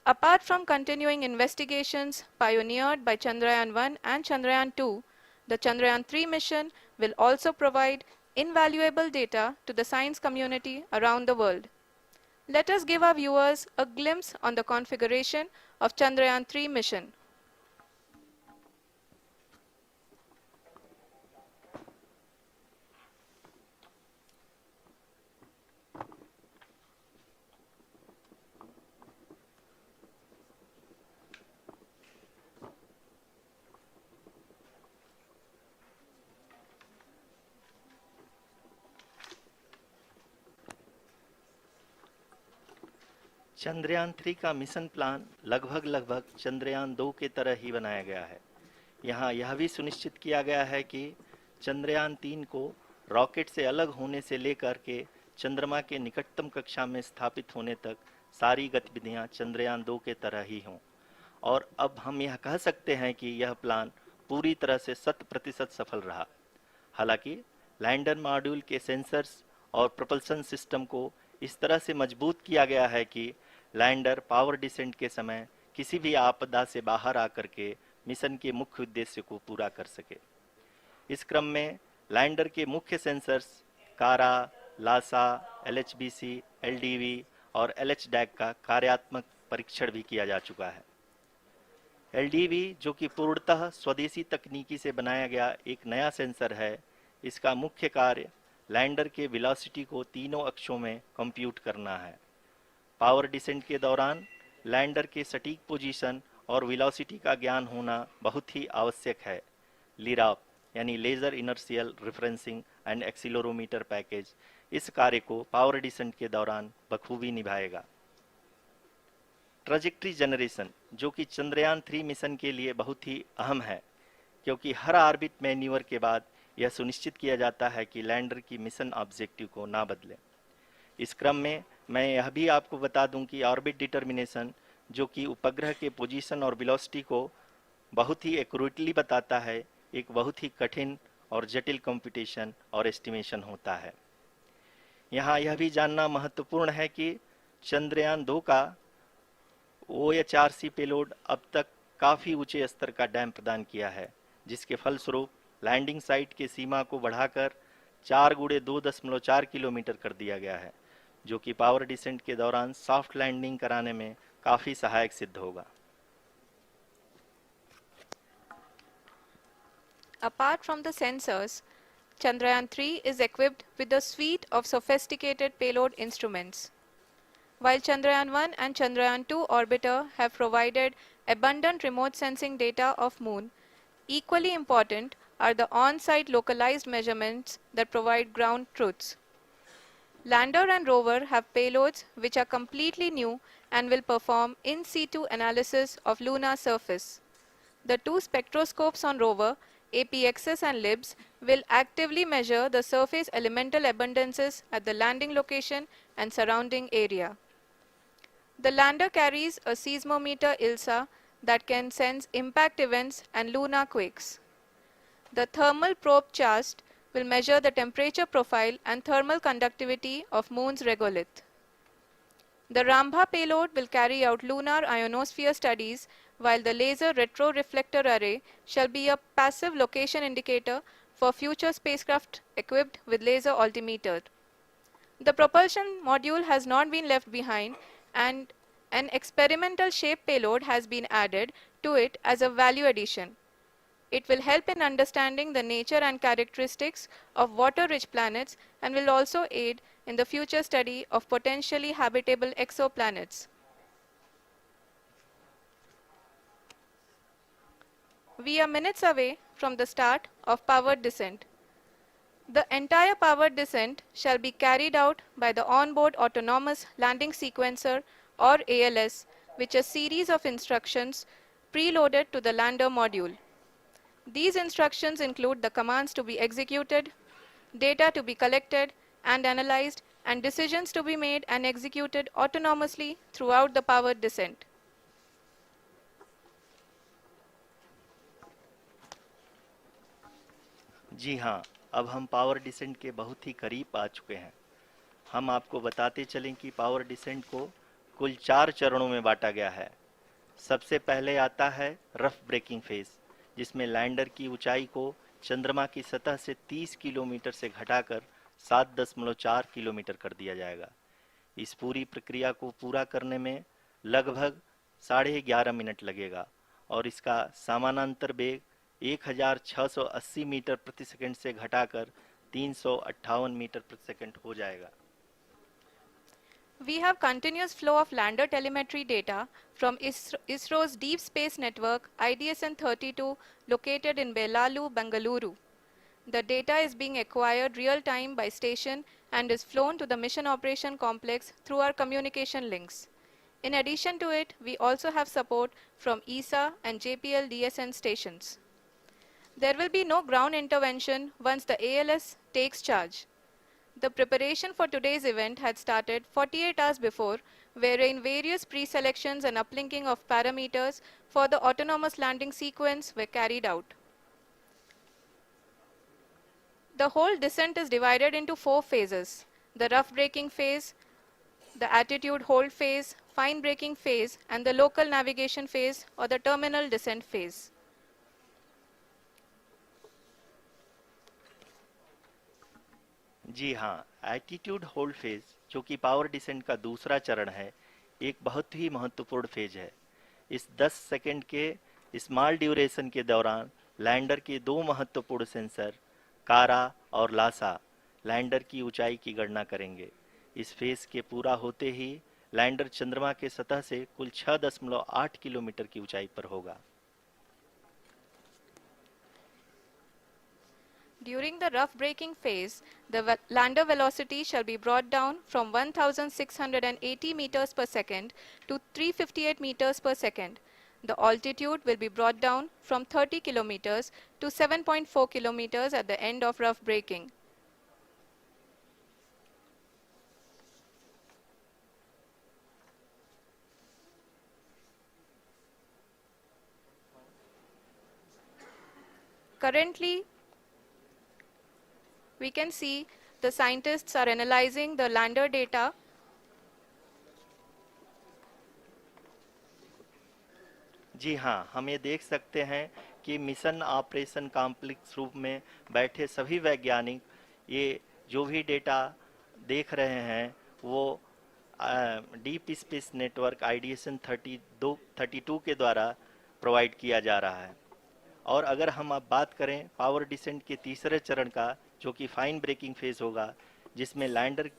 Apart from continuing investigations pioneered by Chandrayaan-1 and Chandrayaan-2, the Chandrayaan-3 mission will also provide invaluable data to the science community around the world. Let us give our viewers a glimpse on the configuration of Chandrayaan-3 mission. Chandrayaan 3 का mission plan लगभग चंद्रयान 2 के तरह ही बनाया गया है। यहाँ यह भी सुनिश्चित किया गया है कि चंद्रयान 3 को रॉकेट से अलग होने से लेकर के चंद्रमा के निकटतम कक्षा में स्थापित होने तक सारी गतिविधियाँ चंद्रयान 2 के तरह ही हों। और अब हम यह कह सकते हैं कि यह प्लान पूरी तरह से 100% सफल रहा। हालांकि लैंडर मॉड्यूल के सेंसर्स और प्रोपल्शन सिस्टम को इस तरह से मजबूत किया गया है कि लैंडर पावर डिसेंट के समय किसी भी आपदा से बाहर आकर के मिशन के मुख्य उद्देश्य को पूरा कर सके। इस क्रम में लैंडर के मुख्य सेंसर्स कारा, लासा, LHBC, LDV और LHDAC का कार्यात्मक परीक्षण भी किया जा चुका है। LDV जो कि पूर्णतः स्वदेशी तकनीकी से बनाया गया एक नया सेंसर है, इसका मुख्य कार्य लैंडर के वेलोसिटी को तीनों अक्षों में कंप्यूट करना है। पावर डिसेंट के दौरान लैंडर के सटीक पोजीशन और वेलोसिटी का ज्ञान होना बहुत ही आवश्यक है। लिराप यानी laser inertial referencing and accelerometer package इस कार्य को पावर डिसेंट के दौरान बखूबी निभाएगा। ट्रैजेक्टरी जनरेशन जो कि चंद्रयान 3 मिशन के लिए बहुत ही अहम है, क्योंकि हर ऑर्बिट मैन्यूवर के बाद यह सुनिश्चित किया जाता है कि लैंडर की मिशन ऑब्जेक्टिव को ना बदले। इस क्रम में मैं यह भी आपको बता दूं कि ऑर्बिट डिटर्मिनेशन जो कि उपग्रह के पोजीशन और वेलोसिटी को बहुत ही एक्यूरेटली बताता है, एक बहुत ही कठिन और जटिल कंप्यूटेशन और एस्टिमेशन होता है। यहाँ यह भी जानना महत्वपूर्ण है कि चंद्रयान 2 का OHRC पेलोड अब तक काफ़ी ऊंचे स्तर का डैम प्रदान किया है, जिसके फलस्वरूप लैंडिंग साइट के सीमा को बढ़ाकर 4 × 2.4 किलोमीटर कर दिया गया है, जो कि पावर डिसेंट के दौरान सॉफ्ट लैंडिंग कराने में काफ़ी सहायक सिद्ध होगा। Apart from the sensors, Chandrayaan-3 is equipped with a suite of sophisticated payload instruments. While Chandrayaan-1 and Chandrayaan-2 orbiter have provided abundant remote sensing data of Moon, equally important are the on-site localized measurements that provide ground truths. Lander and rover have payloads which are completely new and will perform in situ analysis of lunar surface. The two spectroscopes on rover, APXS and LIBS, will actively measure the surface elemental abundances at the landing location and surrounding area. The lander carries a seismometer ILSA that can sense impact events and lunar quakes. The thermal probe CHAST will measure the temperature profile and thermal conductivity of Moon's regolith. The Rambha payload will carry out lunar ionosphere studies, while the laser retroreflector array shall be a passive location indicator for future spacecraft equipped with laser altimeter. The propulsion module has not been left behind, and an experimental shape payload has been added to it as a value addition. It will help in understanding the nature and characteristics of water-rich planets and will also aid in the future study of potentially habitable exoplanets. We are minutes away from the start of powered descent. The entire powered descent shall be carried out by the onboard autonomous landing sequencer, or ALS, which is a series of instructions preloaded to the lander module. These instructions include the commands to be executed, data to be collected and analyzed, and decisions to be made and executed autonomously throughout the powered descent. जी हाँ, अब हम power descent के बहुत ही करीब आ चुके हैं। हम आपको बताते चलें कि पावर डिसेंट को कुल 4 चरणों में बांटा गया है। सबसे पहले आता है रफ ब्रेकिंग फेज, जिसमें लैंडर की ऊंचाई को चंद्रमा की सतह से 30 किलोमीटर से घटाकर 7.4 किलोमीटर कर दिया जाएगा। इस पूरी प्रक्रिया को पूरा करने में लगभग 11.5 मिनट लगेगा और इसका समानांतर वेग 1680 मीटर प्रति सेकंड से घटाकर 358 मीटर प्रति सेकंड हो जाएगा। We have continuous flow of lander telemetry data from ISRO's Deep Space Network IDSN-32 located in Belalu, Bengaluru. The data is being acquired real-time by station and is flown to the Mission Operation Complex through our communication links. In addition to it, we also have support from ESA and JPL DSN stations. There will be no ground intervention once the ALS takes charge. The preparation for today's event had started 48 hours before, wherein various pre-selections and uplinking of parameters for the autonomous landing sequence were carried out. The whole descent is divided into 4 phases: the rough braking phase, the attitude hold phase, fine braking phase, and the local navigation phase or the terminal descent phase. जी हाँ, attitude hold phase, जो कि power descent का दूसरा चरण है, एक बहुत ही महत्वपूर्ण फेज है। इस 10 सेकंड के स्मॉल ड्यूरेशन के दौरान लैंडर के 2 महत्वपूर्ण सेंसर कारा और लासा लैंडर की ऊंचाई की गणना करेंगे। इस फेज के पूरा होते ही लैंडर चंद्रमा के सतह से कुल 6.8 किलोमीटर की ऊंचाई पर होगा। During the rough braking phase, the lander velocity shall be brought down from 1,680 meters per second to 358 meters per second. The altitude will be brought down from 30 kilometers to 7.4 kilometers at the end of rough braking. Currently, we can see the scientists are analyzing the lander data. जी हाँ, हम ये देख सकते हैं कि mission operation complex रूप में बैठे सभी वैज्ञानिक ये जो भी डेटा देख रहे हैं वो डीप स्पेस नेटवर्क आईडीएसएन 32 के द्वारा प्रोवाइड किया जा रहा है। और अगर हम अब बात करें पावर डिसेंट के तीसरे चरण का, जो कि फाइन ब्रेकिंग फेज होगा, जिसमें लैंडर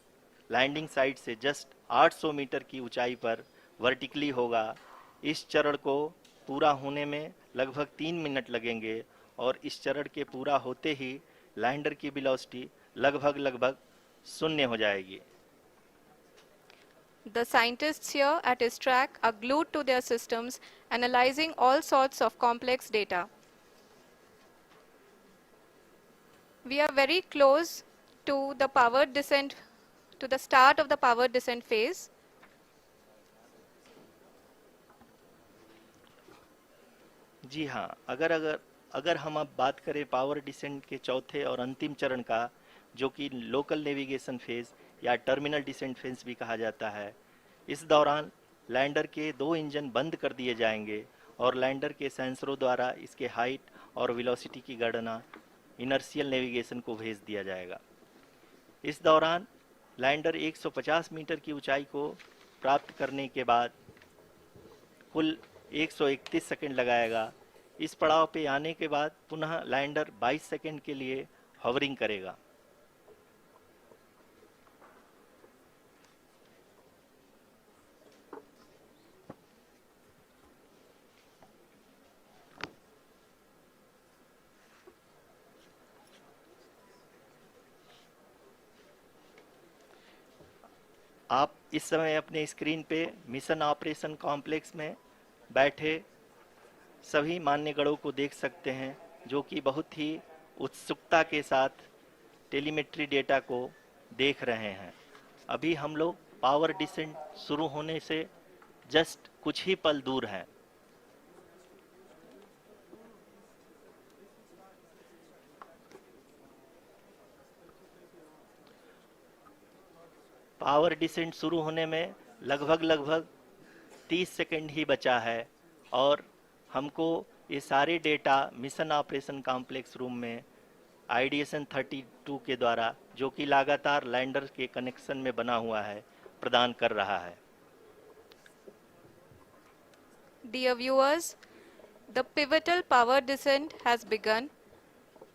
लैंडिंग साइट से जस्ट 800 मीटर की ऊंचाई पर वर्टिकली होगा। इस चरण को पूरा होने में लगभग 3 मिनट लगेंगे और इस चरण के पूरा होते ही लैंडर की वेलोसिटी लगभग शून्य हो जाएगी। The scientists here at ISTRAC are glued to their systems, analyzing all sorts of complex data. We are very close to the power descent, to the start of the power descent phase. जी हाँ, अगर हम अब बात करें power descent के चौथे और अंतिम चरण का, जो कि लोकल नेविगेशन फेज या टर्मिनल डिसेंट फेज भी कहा जाता है, इस दौरान लैंडर के 2 इंजन बंद कर दिए जाएंगे और लैंडर के सेंसरों द्वारा इसके हाइट और वेलोसिटी की गणना इनर्शियल नेविगेशन को भेज दिया जाएगा। इस दौरान लैंडर 150 मीटर की ऊंचाई को प्राप्त करने के बाद कुल 131 सेकंड लगाएगा। इस पड़ाव पे आने के बाद पुनः लैंडर 22 सेकंड के लिए हॉवरिंग करेगा। आप इस समय अपने स्क्रीन पे मिशन ऑपरेशन कॉम्प्लेक्स में बैठे सभी मान्यगणों को देख सकते हैं, जो कि बहुत ही उत्सुकता के साथ टेलीमेट्री डेटा को देख रहे हैं। अभी हम लोग पावर डिसेंट शुरू होने से जस्ट कुछ ही पल दूर हैं। पावर डिसेंट शुरू होने में लगभग 30 सेकंड ही बचा है और हमको ये सारे data mission operation complex room में आईडीएसएन 32 के द्वारा, जो कि लगातार लैंडर के कनेक्शन में बना हुआ है, प्रदान कर रहा है। Dear viewers, the pivotal power descent has begun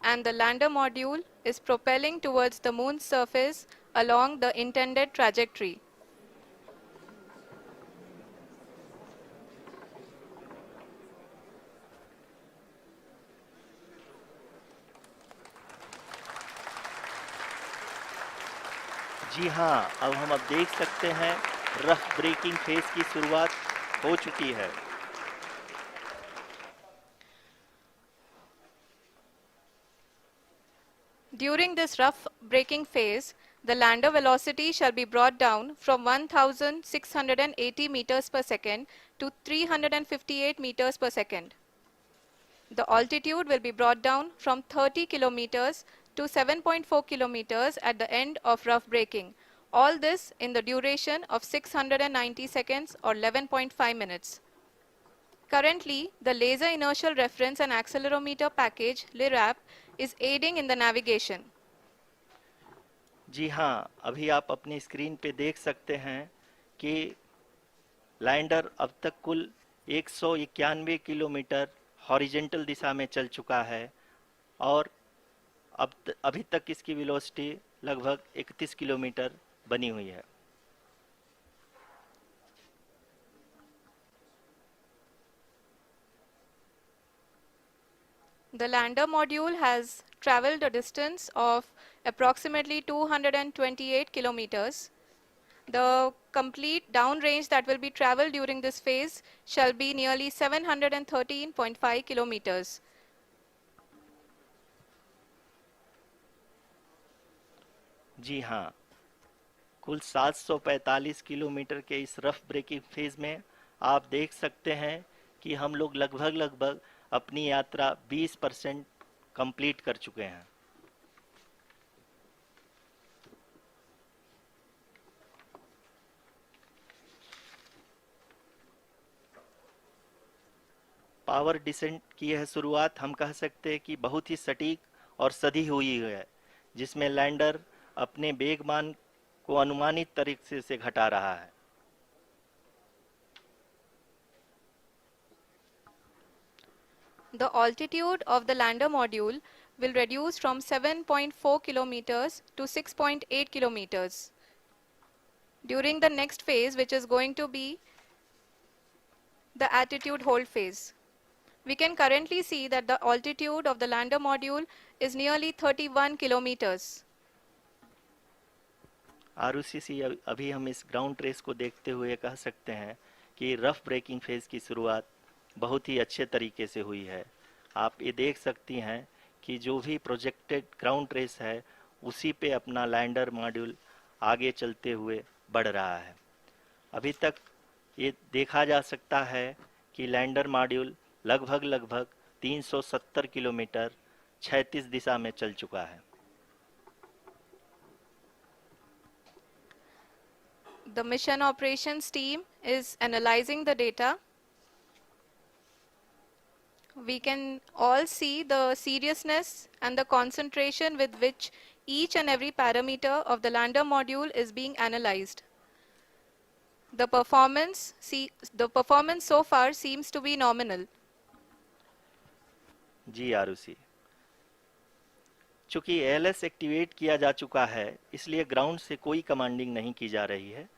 and the lander module is propelling towards the moon's surface along the intended trajectory. जी हाँ, अब हम देख सकते हैं रफ ब्रेकिंग फेज की शुरुआत हो चुकी है। During this rough braking phase, the lander velocity shall be brought down from 1680 meters per second to 358 meters per second. The altitude will be brought down from 30 kilometers to 7.4 kilometers at the end of rough braking. All this in the duration of 690 seconds or 11.5 minutes. Currently, the Laser Inertial Reference and Accelerometer package (LIRAP) is aiding in the navigation. जी हाँ, अभी आप अपनी screen पे देख सकते हैं कि lander अब तक कुल 191 किलोमीटर हॉरिजेंटल दिशा में चल चुका है और अभी तक इसकी वेलोसिटी लगभग 31 किलोमीटर बनी हुई है। The lander module has traveled a distance of approximately 228 kilometers. The complete downrange that will be traveled during this phase shall be nearly 713.5 kilometers. जी हाँ, कुल 745 किलोमीटर के इस रफ ब्रेकिंग फेज में आप देख सकते हैं कि हम लोग लगभग अपनी यात्रा 20% कंप्लीट कर चुके हैं। पावर डिसेंट की यह शुरुआत हम कह सकते हैं कि बहुत ही सटीक और सधी हुई है, जिसमें लैंडर अपने वेगमान को अनुमानित तरीके से घटा रहा है। The altitude of the lander module will reduce from 7.4 kilometers to 6.8 kilometers during the next phase, which is going to be the attitude hold phase. We can currently see that the altitude of the lander module is nearly 31 kilometers. Arushi, अभी हम इस ground trace को देखते हुए कह सकते हैं कि रफ ब्रेकिंग फेज की शुरुआत बहुत ही अच्छे तरीके से हुई है। आप ये देख सकती हैं कि जो भी प्रोजेक्टेड ग्राउंड ट्रेस है उसी पे अपना लैंडर मॉड्यूल आगे चलते हुए बढ़ रहा है। अभी तक ये देखा जा सकता है कि लैंडर मॉड्यूल लगभग 370 किलोमीटर 36 दिशा में चल चुका है। The mission operations team is analyzing the data. We can all see the seriousness and the concentration with which each and every parameter of the lander module is being analyzed. The performance so far seems to be nominal. जी आरुषि, चूंकि ALS activate किया जा चुका है इसलिए ground से कोई commanding नहीं की जा रही है।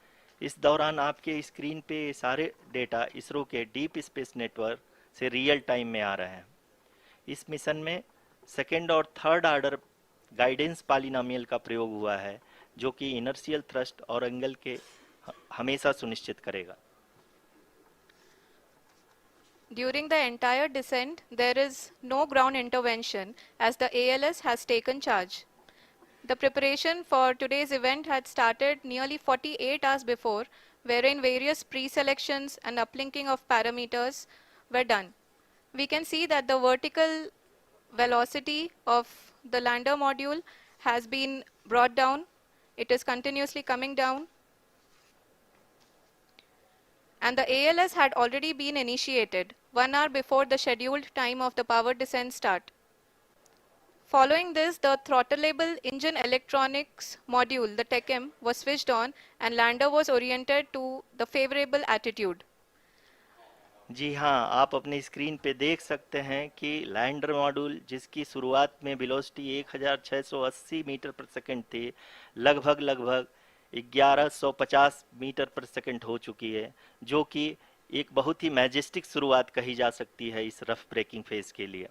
इस दौरान आपके स्क्रीन पे सारे डेटा इसरो के डीप स्पेस नेटवर्क से रियल टाइम में आ रहे हैं। इस मिशन में सेकेंड और थर्ड ऑर्डर गाइडेंस पॉलिनोमियल का प्रयोग हुआ है जो कि इनर्शियल थ्रस्ट और एंगल के हमेशा सुनिश्चित करेगा। During the entire descent, there is no ground intervention as the ALS has taken charge. The preparation for today's event had started nearly 48 hours before, wherein various pre-selections and uplinking of parameters were done. We can see that the vertical velocity of the lander module has been brought down. It is continuously coming down. And the ALS had already been initiated 1 hour before the scheduled time of the power descent start. Following this, the throttleable engine electronics module, the TECM, was switched on and lander was oriented to the favorable attitude. जी हाँ, आप अपनी screen पे देख सकते हैं कि lander module जिसकी शुरुआत में वेलोसिटी 1680 मीटर पर सेकंड थी, लगभग 1150 मीटर पर सेकंड हो चुकी है, जो कि एक बहुत ही मैजेस्टिक शुरुआत कही जा सकती है इस रफ ब्रेकिंग फेज के लिए।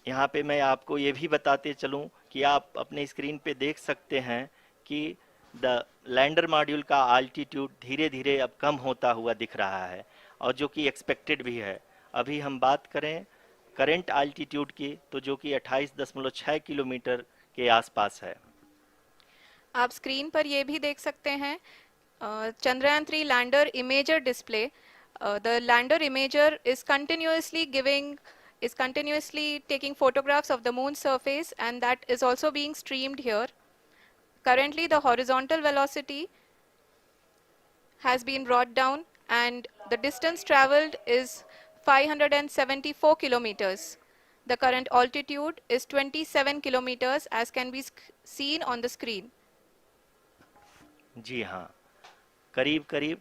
यहाँ पे मैं आपको ये भी बताते चलूँ कि आप अपने स्क्रीन पे देख सकते हैं कि द लैंडर मॉड्यूल का आल्टीट्यूड धीरे धीरे अब कम होता हुआ दिख रहा है और जो कि एक्सपेक्टेड भी है। अभी हम बात करें करंट आल्टीट्यूड की तो जो कि 28.6 किलोमीटर के आसपास है। आप स्क्रीन पर ये भी देख सकते हैं Chandrayaan 3 lander imager display. The lander imager is continuously taking photographs of the moon's surface, and that is also being streamed here. Currently, the horizontal velocity has been brought down and the distance traveled is 574 kilometers. The current altitude is 27 kilometers as can be seen on the screen. जी हाँ, करीब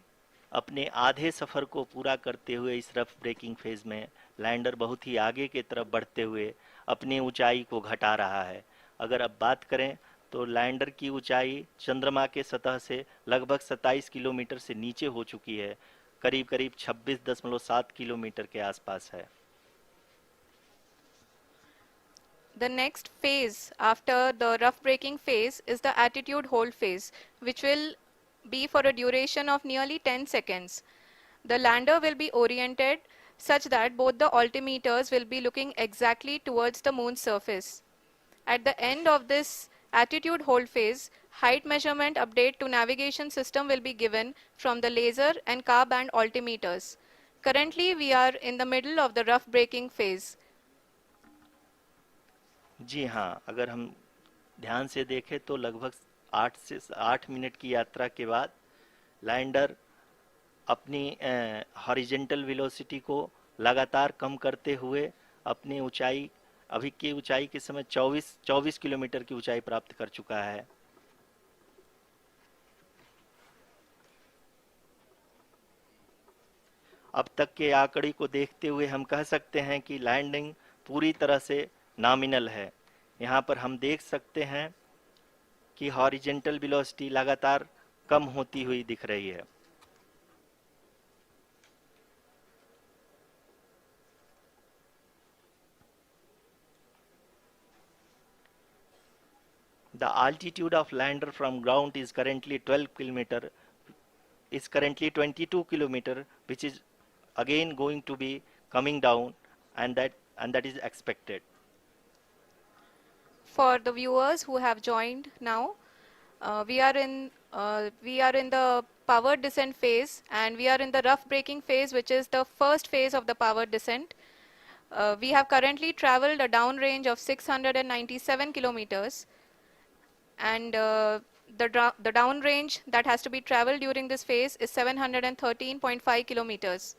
अपने आधे सफर को पूरा करते हुए इस rough breaking phase में लैंडर बहुत ही आगे की तरफ बढ़ते हुए अपनी ऊंचाई को घटा रहा है। अगर अब बात करें तो लैंडर की ऊंचाई चंद्रमा के सतह से लगभग 27 किलोमीटर से नीचे हो चुकी है, करीब 26.7 किलोमीटर के आसपास है। The next phase after the rough braking phase is the attitude hold phase, which will be for a duration of nearly 10 seconds. The lander will be oriented such that both the altimeters will be looking exactly towards the moon's surface. At the end of this attitude hold phase, height measurement update to navigation system will be given from the laser and car band altimeters. Currently, we are in the middle of the rough braking phase. जी हाँ, अगर हम ध्यान से देखें तो लगभग 8 minute की यात्रा के बाद लैंडर अपनी हॉरिजेंटल वेलोसिटी को लगातार कम करते हुए अपनी ऊंचाई, अभी की ऊंचाई के समय 24 किलोमीटर की ऊंचाई प्राप्त कर चुका है। अब तक के आंकड़े को देखते हुए हम कह सकते हैं कि लैंडिंग पूरी तरह से नॉमिनल है। यहाँ पर हम देख सकते हैं कि हॉरिजेंटल वेलोसिटी लगातार कम होती हुई दिख रही है। The altitude of lander from ground is currently 22 kilometer, which is again going to be coming down, and that is expected. For the viewers who have joined now, we are in the power descent phase, and we are in the rough braking phase, which is the first phase of the power descent. We have currently traveled a downrange of 697 kilometers, and the downrange that has to be traveled during this phase is 713.5 kilometers.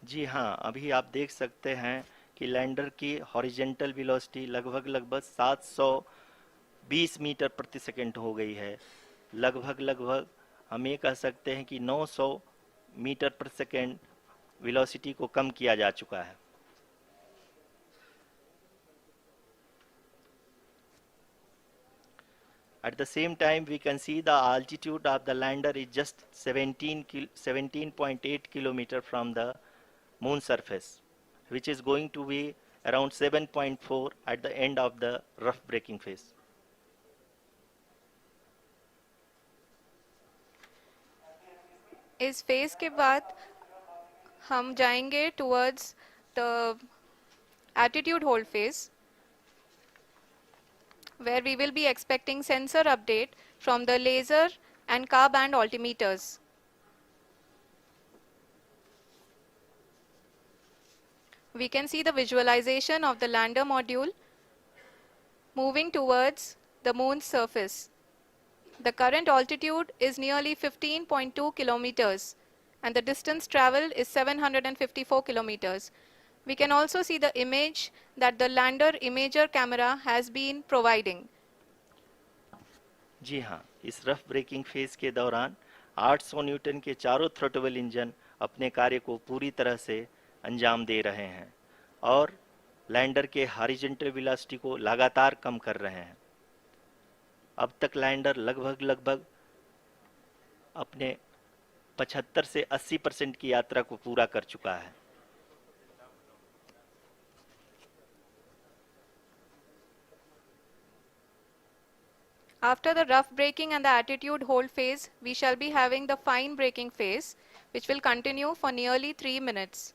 जी हाँ, अभी आप देख सकते हैं कि lander की horizontal velocity लगभग 720 metre प्रति सेकंड हो गई है। लगभग हम ये कह सकते हैं कि 900 मीटर प्रति सेकंड वेलोसिटी को कम किया जा चुका है। At the same time, we can see the altitude of the lander is just 17.8 kilometer from the moon surface, which is going to be around 7.4 at the end of the rough braking phase. इस phase के बाद हम जाएंगे towards the attitude hold phase, where we will be expecting sensor update from the laser and car band altimeters. We can see the visualization of the lander module moving towards the moon's surface. The current altitude is nearly 15.2 kilometers, and the distance traveled is 754 kilometers. We can also see the image that the lander imager camera has been providing. जी हाँ, इस rough breaking phase के दौरान 800 Newton के चारों throttle engine अपने कार्य को पूरी तरह से अंजाम दे रहे हैं और लैंडर के हॉरिजॉन्टल वेलोसिटी को लगातार कम कर रहे हैं। अब तक लैंडर लगभग अपने 75 से 80% की यात्रा को पूरा कर चुका है। After the rough braking and the attitude hold phase, we shall be having the fine braking phase, which will continue for nearly 3 minutes.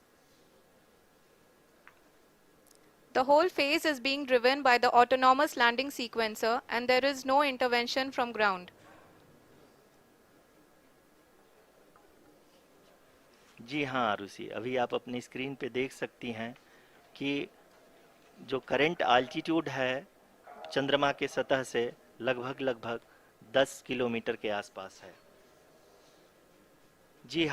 The whole phase is being driven by the autonomous landing sequencer, and there is no intervention from ground. जी हाँ आरुषि, अभी आप अपनी screen पे देख सकती हैं कि जो करंट आल्टीट्यूड है चंद्रमा के सतह से लगभग 10 किलोमीटर के आसपास है। जी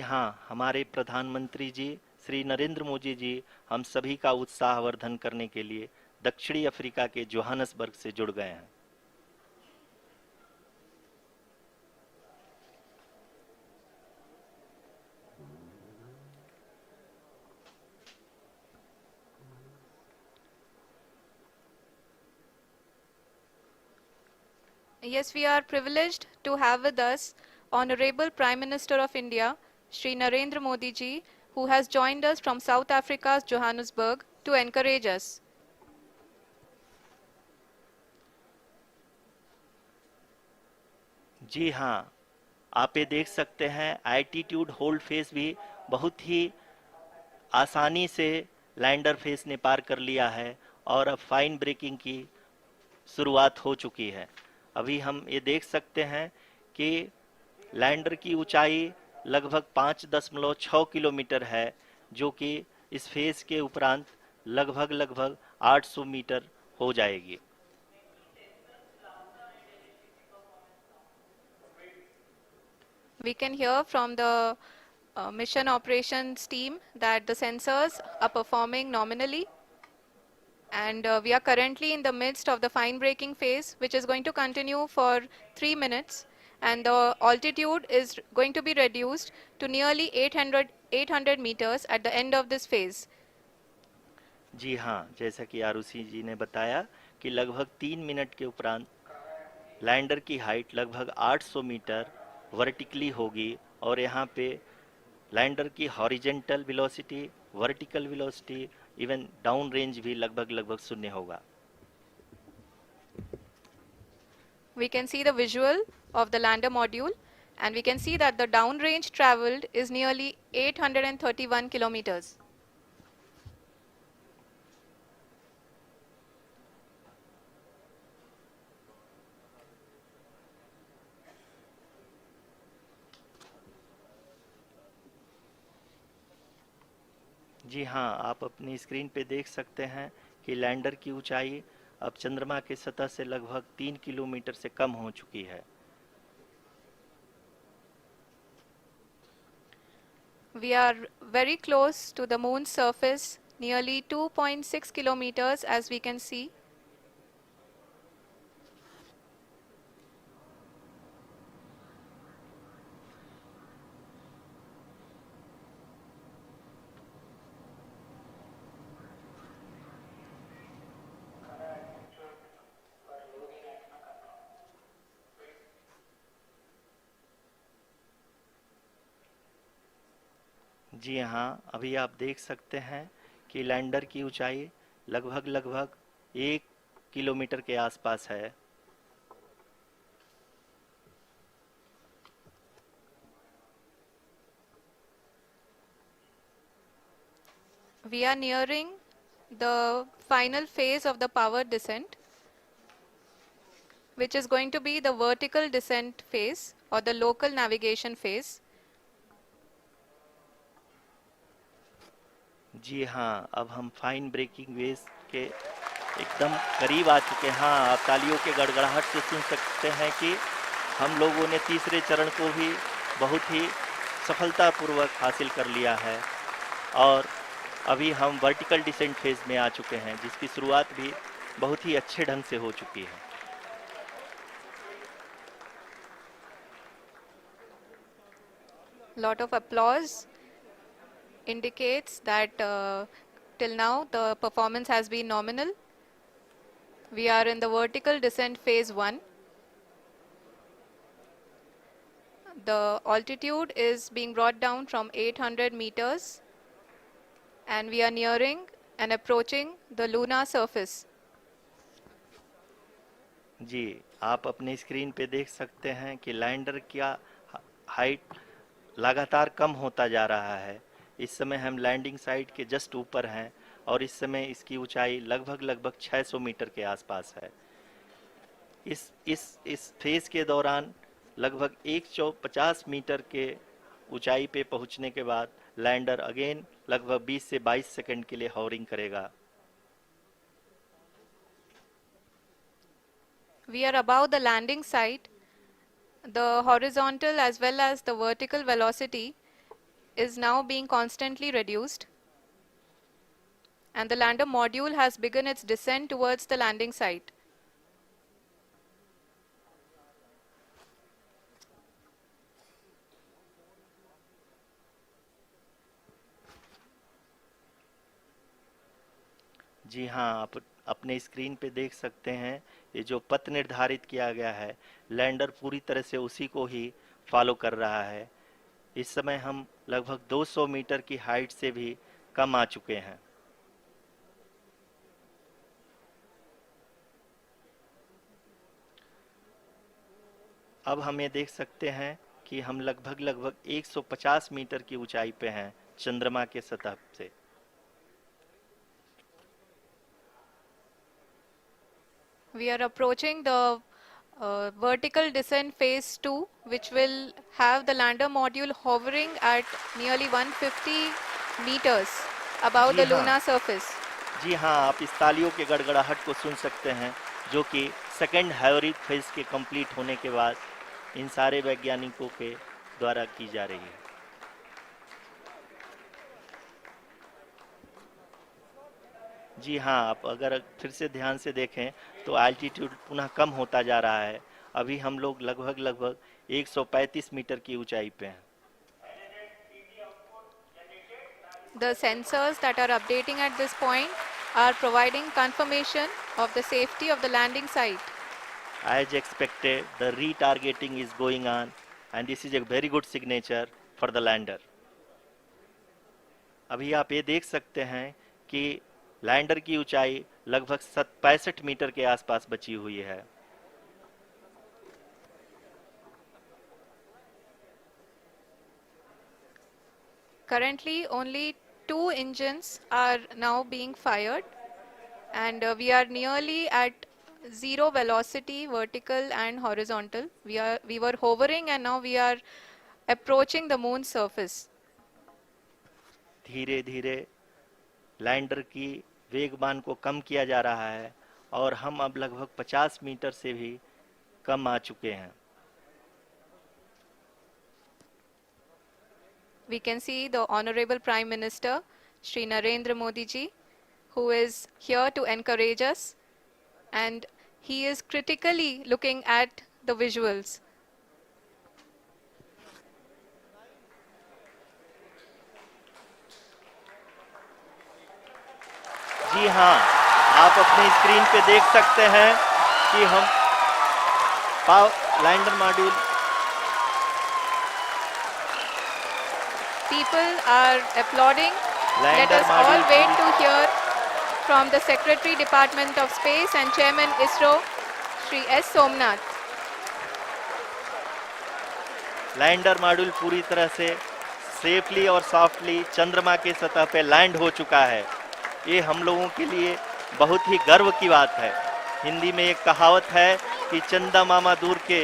हाँ, हमारे प्रधानमंत्री जी श्री नरेंद्र मोदी जी हम सभी का उत्साहवर्धन करने के लिए दक्षिणी अफ्रीका के जोहानसबर्ग से जुड़ गए हैं। Yes, we are privileged to have with us Honorable Prime Minister of India, Shri Narendra Modi ji, who has joined us from South Africa's Johannesburg to encourage us. जी हाँ, आप ये देख सकते हैं एल्टीट्यूड होल्ड फेस भी बहुत ही आसानी से लैंडर फेस ने पार कर लिया है और अब फाइन ब्रेकिंग की शुरुआत हो चुकी है। अभी हम ये देख सकते हैं कि लैंडर की ऊंचाई लगभग 5.6 किलोमीटर है, जो कि इस फेज के उपरांत लगभग 800 मीटर हो जाएगी। We can hear from the mission operations team that the sensors are performing nominally, and we are currently in the midst of the fine braking phase, which is going to continue for 3 minutes, and the altitude is going to be reduced to nearly 800 meters at the end of this phase. जी हाँ, जैसा कि आरुषि जी ने बताया कि लगभग 3 minute के उपरांत lander की हाइट लगभग 800 मीटर वर्टिकली होगी और यहाँ पे लैंडर की horizontal velocity, vertical velocity, even down range भी लगभग शून्य होगा. We can see the visual of the lander module, and we can see that the down range traveled is nearly 831 kilometers. जी हाँ, आप अपनी स्क्रीन पे देख सकते हैं कि लैंडर की ऊंचाई अब चंद्रमा के सतह से लगभग 3 किलोमीटर से कम हो चुकी है. We are very close to the moon's surface, nearly 2.6 kilometers, as we can see. जी हाँ, अभी आप देख सकते हैं कि लैंडर की ऊंचाई लगभग 1 किलोमीटर के आसपास है. We are nearing the final phase of the power descent, which is going to be the vertical descent phase or the local navigation phase. जी हाँ, अब हम फाइन ब्रेकिंग वेव के एकदम करीब आ चुके हैं. हाँ, आप तालियों के गड़गड़ाहट से सुन सकते हैं कि हम लोगों ने तीसरे चरण को भी बहुत ही सफलतापूर्वक हासिल कर लिया है और अभी हम वर्टिकल डिसेंट फेज में आ चुके हैं, जिसकी शुरुआत भी बहुत ही अच्छे ढंग से हो चुकी है. Lot of applause indicates that till now the performance has been nominal. We are in the vertical descent phase 1. The altitude is being brought down from 800 meters and we are nearing and approaching the lunar surface. जी, आप अपने screen पे देख सकते हैं कि lander का height लगातार कम होता जा रहा है. इस समय हम लैंडिंग साइट के जस्ट ऊपर हैं और इस समय इसकी ऊंचाई लगभग 600 मीटर के आसपास है. इस फेज के दौरान लगभग 150 मीटर के ऊंचाई पे पहुंचने के बाद लैंडर अगेन लगभग 20 से 22 सेकंड के लिए हॉवरिंग करेगा. We are above the landing site. The horizontal as well as the vertical velocity is now being constantly reduced, and the lander module has begun its descent towards the landing site. जी हाँ, आप अपने screen पे देख सकते हैं ये जो पथ निर्धारित किया गया है, लैंडर पूरी तरह से उसी को ही फॉलो कर रहा है. इस समय हम लगभग 200 मीटर की हाइट से भी कम आ चुके हैं. अब हम ये देख सकते हैं कि हम लगभग 150 मीटर की ऊंचाई पे हैं चंद्रमा के सतह से. We are approaching the vertical descent phase 2, which will have the lander module hovering at nearly 150 meters above the lunar surface. जी हाँ, आप इस तालियों के गड़गड़ाहट को सुन सकते हैं, जो कि सेकंड हाइब्रिड फेज के कंप्लीट होने के बाद इन सारे वैज्ञानिकों के द्वारा की जा रही है। जी हाँ, आप अगर फिर से ध्यान से देखें तो एल्टीट्यूड पुनः कम होता जा रहा है। अभी हम लोग लगभग 135 मीटर की ऊंचाई पे हैं। The sensors that are updating at this point are providing confirmation of the safety of the landing site. As expected, the retargeting is going on, and this is a very good signature for the lander. अभी आप ये देख सकते हैं कि lander की ऊंचाई लगभग 65 मीटर के आसपास बची हुई है। Currently, only 2 engines are now being fired, and we are nearly at zero velocity, vertical and horizontal. We were hovering, and now we are approaching the moon's surface. धीरे धीरे लैंडर की वेगमान को कम किया जा रहा है और हम अब लगभग 50 मीटर से भी कम आ चुके हैं। We can see the Honorable Prime Minister, Shri Narendra Modi ji, who is here to encourage us, and he is critically looking at the visuals. जी हाँ, आप अपनी स्क्रीन पे देख सकते हैं कि हम lander module People are applauding. Let us all wait to hear from the Secretary Department of Space and Chairman ISRO, Shri S. Somnath. Lander module पूरी तरह से सेफली और सॉफ्टली चंद्रमा के सतह पे लैंड हो चुका है। ये हम लोगों के लिए बहुत ही गर्व की बात है। हिंदी में एक कहावत है कि चंदा मामा दूर के,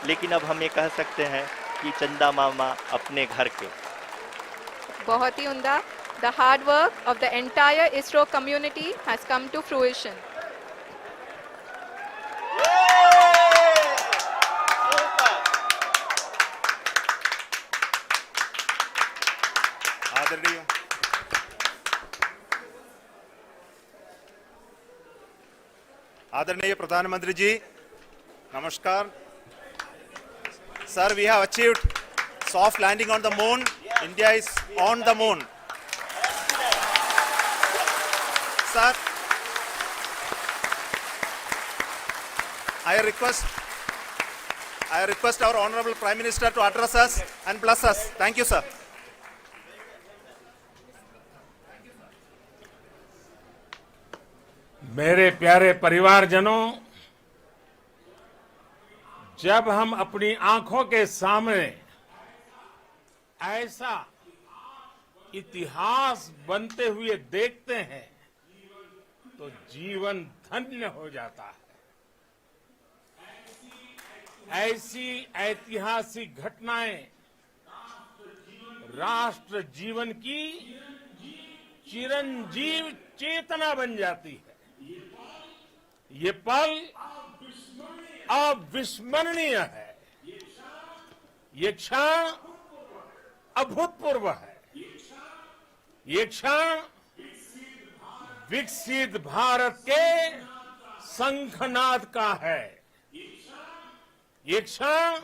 लेकिन अब हम ये कह सकते हैं कि चंदा मामा अपने घर के। बहुत ही उम्दा। The hard work of the entire ISRO community has come to fruition. आदरणीय प्रधानमंत्री जी, नमस्कार। Sir, we have achieved soft landing on the moon. India is on the moon. Sir, I request our Honorable Prime Minister to address us and bless us. Thank you, sir. मेरे प्यारे परिवारजनों, जब हम अपनी आंखों के सामने ऐसा इतिहास बनते हुए देखते हैं तो जीवन धन्य हो जाता है। ऐसी ऐतिहासिक घटनाएं राष्ट्र जीवन की चिरंजीव चेतना बन जाती है। ये पल अविस्मरणीय है। ये क्षण अभूतपूर्व है। ये क्षण विकसित भारत के शंखनाद का है। ये क्षण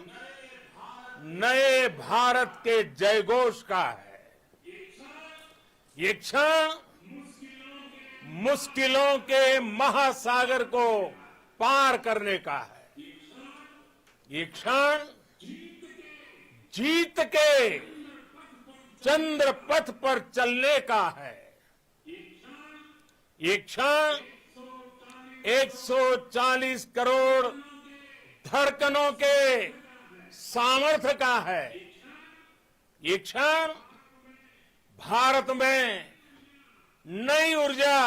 नए भारत के जयघोष का है। ये क्षण मुश्किलों के महासागर को पार करने का है। ये क्षण जीत के चंद्र पथ पर चलने का है। ये क्षण 140 करोड़ धड़कनों के सामर्थ्य का है। ये क्षण भारत में नई ऊर्जा,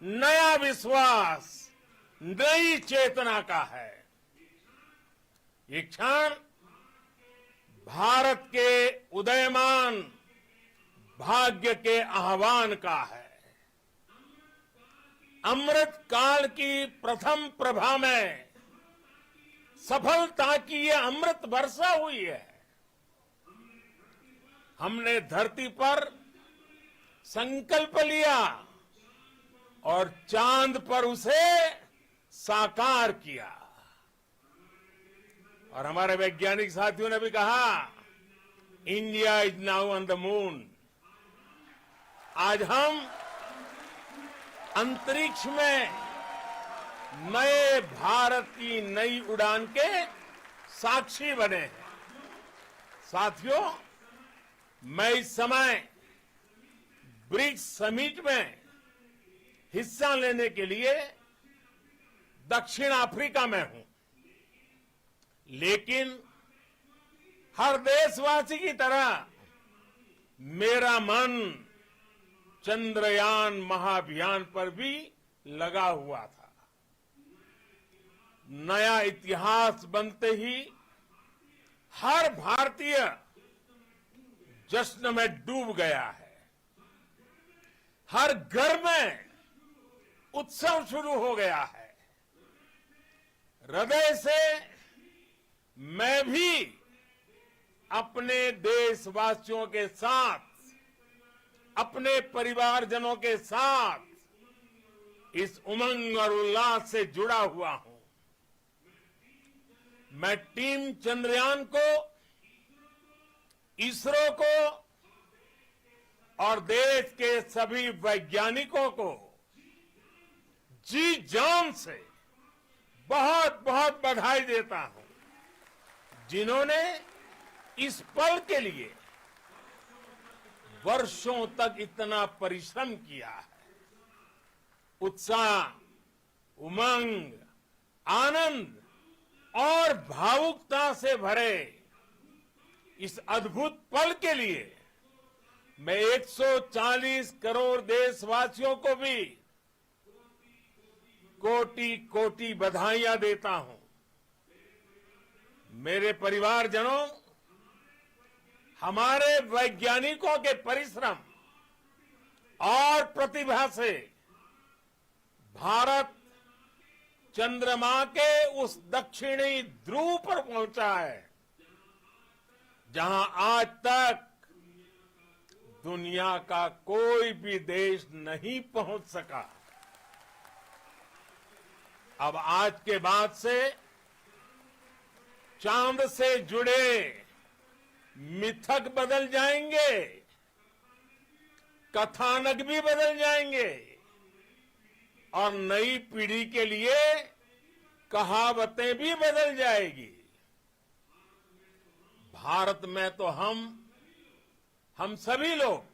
नया विश्वास, नई चेतना का है। ये क्षण भारत के उदयमान भाग्य के आह्वान का है। अमृत काल की प्रथम प्रभा में सफलता की ये अमृत वर्षा हुई है। हमने धरती पर संकल्प लिया और चांद पर उसे साकार किया। और हमारे वैज्ञानिक साथियों ने भी कहा, India is now on the moon. आज हम अंतरिक्ष में नए भारत की नई उड़ान के साक्षी बने हैं। साथियों, मैं इस समय ब्रिक्स समिट में हिस्सा लेने के लिए दक्षिण अफ्रीका में हूं, लेकिन हर देशवासी की तरह मेरा मन चंद्रयान महाअभियान पर भी लगा हुआ था। नया इतिहास बनते ही हर भारतीय जश्न में डूब गया है। हर घर में उत्सव शुरू हो गया है। हृदय से मैं भी अपने देशवासियों के साथ, अपने परिवारजनों के साथ इस उमंग और उल्लास से जुड़ा हुआ हूं। मैं टीम चंद्रयान को, इसरो को और देश के सभी वैज्ञानिकों को जी जान से बहुत बहुत बधाई देता हूं, जिन्होंने इस पल के लिए वर्षों तक इतना परिश्रम किया है। उत्साह, उमंग, आनंद और भावुकता से भरे इस अद्भुत पल के लिए मैं 140 करोड़ देशवासियों को भी कोटि कोटि बधाइयां देता हूं। मेरे परिवारजनों, हमारे वैज्ञानिकों के परिश्रम और प्रतिभा से भारत चंद्रमा के उस दक्षिणी ध्रुव पर पहुंचा है, जहां आज तक दुनिया का कोई भी देश नहीं पहुंच सका। अब आज के बाद से चांद से जुड़े मिथक बदल जाएंगे, कथानक भी बदल जाएंगे और नई पीढ़ी के लिए कहावतें भी बदल जाएगी। भारत में तो हम सभी लोग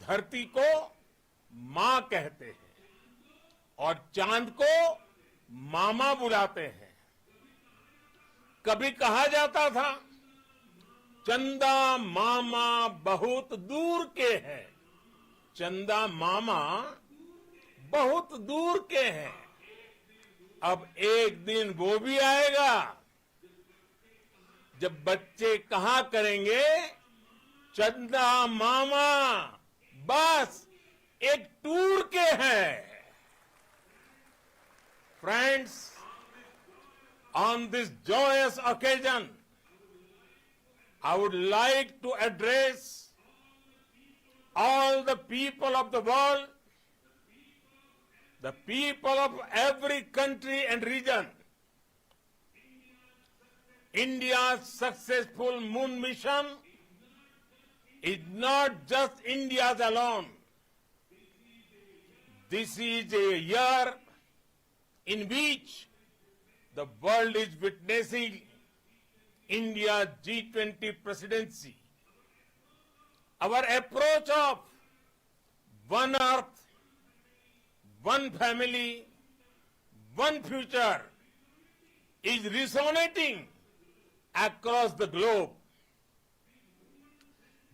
धरती को मां कहते हैं और चांद को मामा बुलाते हैं। कभी कहा जाता था, चंदा मामा बहुत दूर के हैं। चंदा मामा बहुत दूर के हैं। अब एक दिन वो भी आएगा जब बच्चे कहा करेंगे, चंदा मामा बस एक टूर के हैं। Friends, on this joyous occasion, I would like to address all the people of the world, the people of every country and region. India's successful moon mission is not just India's alone. This is a year in which the world is witnessing India's G20 presidency. Our approach of one earth, one family, one future is resonating across the globe.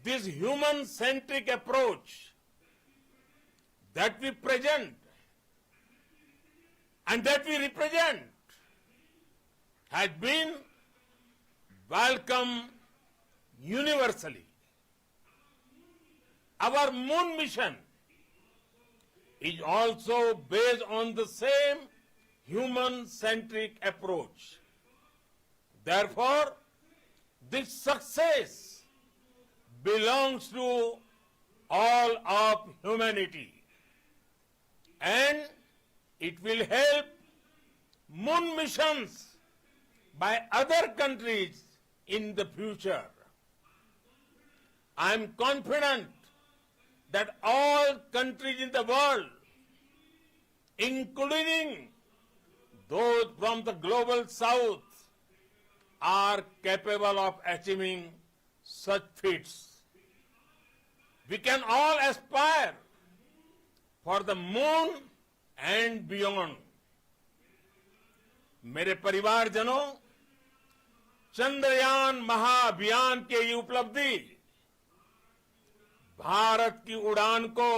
This human-centric approach that we present and that we represent has been welcomed universally. Our moon mission is also based on the same human-centric approach. Therefore, this success belongs to all of humanity, and it will help moon missions by other countries in the future. I am confident that all countries in the world, including those from the global south, are capable of achieving such feats. We can all aspire for the moon and beyond. मेरे परिवारजनों, चंद्रयान महाअभियान के ये उपलब्धि भारत की उड़ान को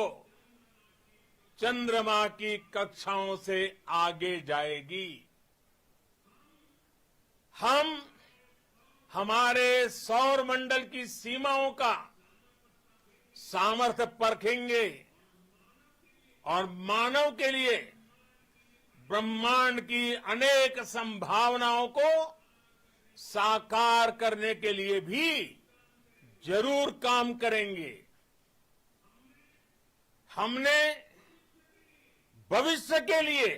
चंद्रमा की कक्षाओं से आगे जाएगी। हम हमारे सौर मंडल की सीमाओं का सामर्थ्य परखेंगे और मानव के लिए ब्रह्मांड की अनेक संभावनाओं को साकार करने के लिए भी जरूर काम करेंगे। हमने भविष्य के लिए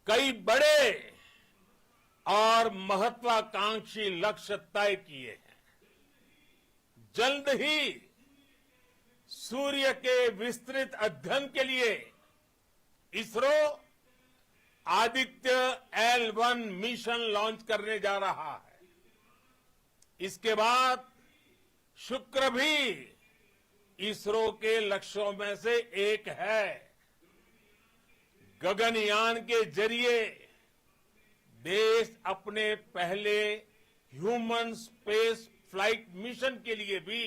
कई बड़े और महत्वाकांक्षी लक्ष्य तय किए हैं। जल्द ही सूर्य के विस्तृत अध्ययन के लिए ISRO Aditya L1 mission launch करने जा रहा है। इसके बाद शुक्र भी इसरो के लक्ष्यों में से एक है। गगनयान के जरिए देश अपने पहले ह्यूमन स्पेस फ्लाइट मिशन के लिए भी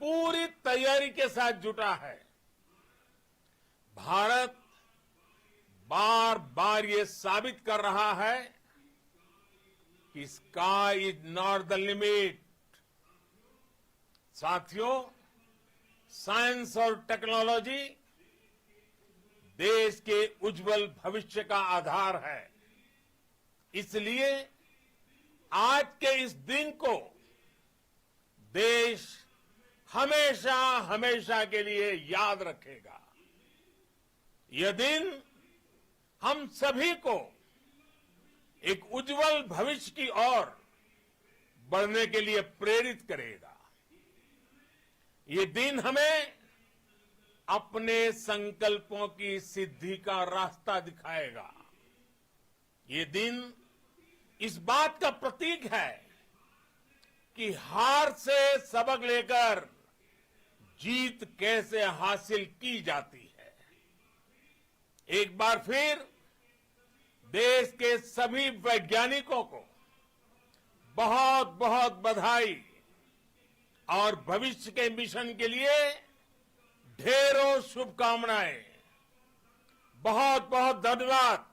पूरी तैयारी के साथ जुटा है। भारत बार बार ये साबित कर रहा है कि sky is not the limit. साथियों, साइंस और टेक्नोलॉजी देश के उज्जवल भविष्य का आधार है। इसलिए आज के इस दिन को देश हमेशा हमेशा के लिए याद रखेगा। यह दिन हम सभी को एक उज्जवल भविष्य की ओर बढ़ने के लिए प्रेरित करेगा। ये दिन हमें अपने संकल्पों की सिद्धि का रास्ता दिखाएगा। ये दिन इस बात का प्रतीक है कि हार से सबक लेकर जीत कैसे हासिल की जाती है। एक बार फिर देश के सभी वैज्ञानिकों को बहुत बहुत बधाई और भविष्य के मिशन के लिए ढेरों शुभकामनाएं। बहुत बहुत धन्यवाद।